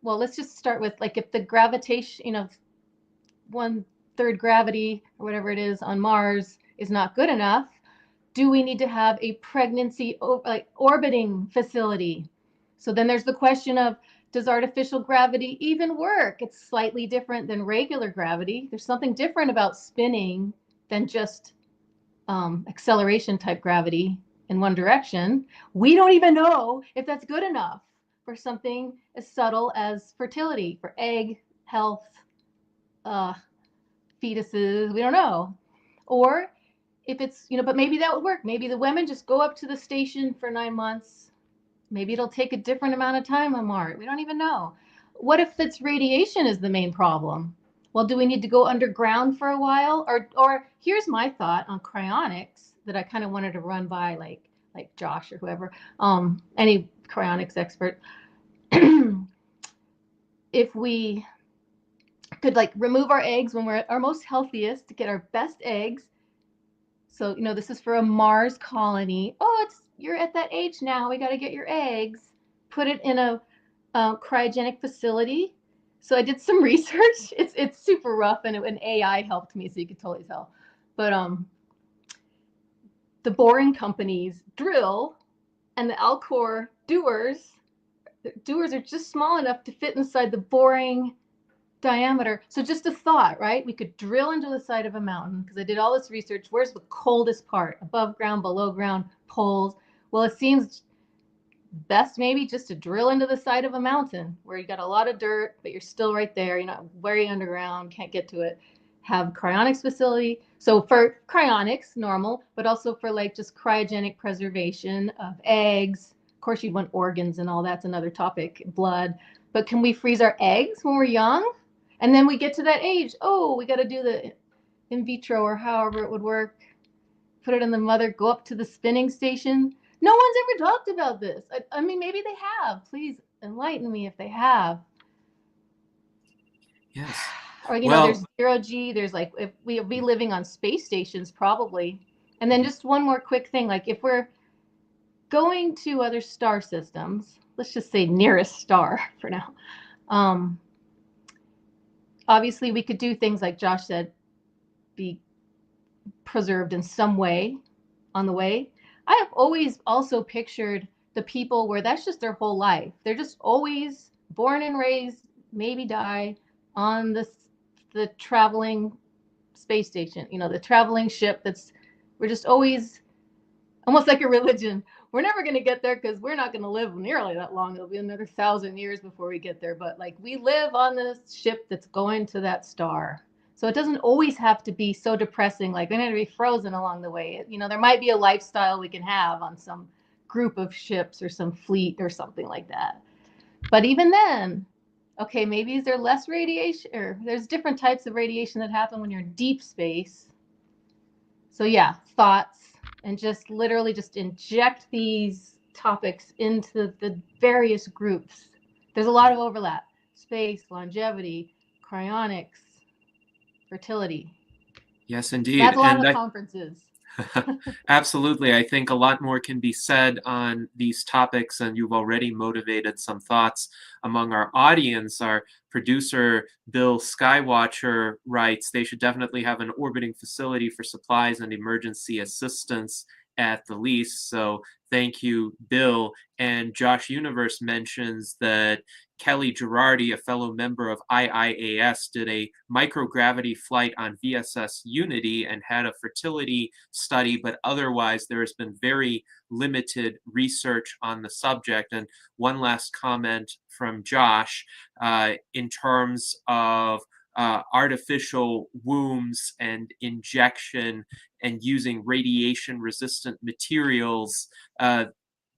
well, let's just start with, like, if the gravitation, you know, 1/3 gravity or whatever it is on Mars is not good enough, do we need to have a pregnancy like orbiting facility? So then there's the question of, does artificial gravity even work? It's slightly different than regular gravity. There's something different about spinning than just acceleration type gravity in one direction. We don't even know if that's good enough for something as subtle as fertility, for egg health, fetuses, we don't know. Or if it's, you know, but maybe that would work. Maybe the women just go up to the station for 9 months. Maybe it'll take a different amount of time on Mars. We don't even know. What if it's radiation is the main problem? Well, do we need to go underground for a while? Or here's my thought on cryonics that I kind of wanted to run by like Josh or whoever, any cryonics expert. If we could like remove our eggs when we're at our most healthiest to get our best eggs. So, you know, this is for a Mars colony. Oh, you're at that age now. We got to get your eggs. Put it in a cryogenic facility. So I did some research. It's super rough, and an AI helped me, so you could totally tell. But the boring companies drill, and the Alcor doers are just small enough to fit inside the boring diameter. So just a thought, right? We could drill into the side of a mountain, because I did all this research. Where's the coldest part? Above ground, below ground, poles. Well, it seems best maybe just to drill into the side of a mountain where you got a lot of dirt, but you're still right there. You're not very underground, can't get to it. Have cryonics facility. So for cryonics, normal, but also for like just cryogenic preservation of eggs. Of course, you'd want organs and all that's another topic, blood. But can we freeze our eggs when we're young? And then we get to that age, oh, we got to do the in vitro or however it would work. Put it in the mother, go up to the spinning station. No one's ever talked about this. I mean, maybe they have. Please enlighten me if they have. Yes. Or, you know, there's 0G. There's like, if we'll be living on space stations probably. And then just one more quick thing. Like if we're going to other star systems, let's just say nearest star for now. Obviously, we could do things like Josh said, be preserved in some way on the way. I have always also pictured the people where that's just their whole life. They're just always born and raised, maybe die on the traveling space station, you know, the traveling ship we're just always almost like a religion. We're never going to get there because we're not going to live nearly that long. It'll be another 1,000 years before we get there. But like we live on this ship that's going to that star. So it doesn't always have to be so depressing, like we're going to be frozen along the way. You know, there might be a lifestyle we can have on some group of ships or some fleet or something like that. But even then, okay, maybe is there less radiation, or there's different types of radiation that happen when you're in deep space. So yeah, thoughts, and just literally just inject these topics into the various groups. There's a lot of overlap. Space, longevity, cryonics, fertility. Yes, indeed. That's a lot of conferences. Absolutely. I think a lot more can be said on these topics, and you've already motivated some thoughts among our audience. Our producer, Bill Skywatcher, writes they should definitely have an orbiting facility for supplies and emergency assistance at the least. So thank you, Bill. And Josh Universe mentions that Kelly Girardi, a fellow member of IIAS, did a microgravity flight on VSS Unity and had a fertility study, but otherwise there has been very limited research on the subject. And one last comment from Josh in terms of artificial wombs and injection and using radiation resistant materials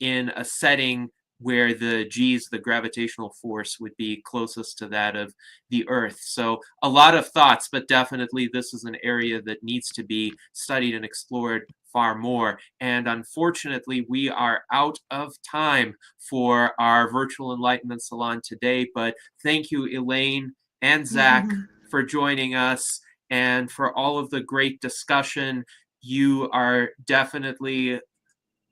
in a setting where the G's, the gravitational force, would be closest to that of the Earth. So a lot of thoughts, but definitely this is an area that needs to be studied and explored far more. And unfortunately, we are out of time for our virtual Enlightenment Salon today. But thank you, Elaine and Zack, for joining us and for all of the great discussion. You are definitely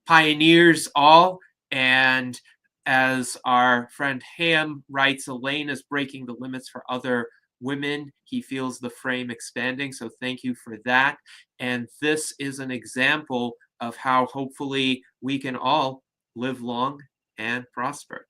pioneers all. And as our friend Ham writes, Elaine is breaking the limits for other women. He feels the frame expanding. So thank you for that. And this is an example of how hopefully we can all live long and prosper.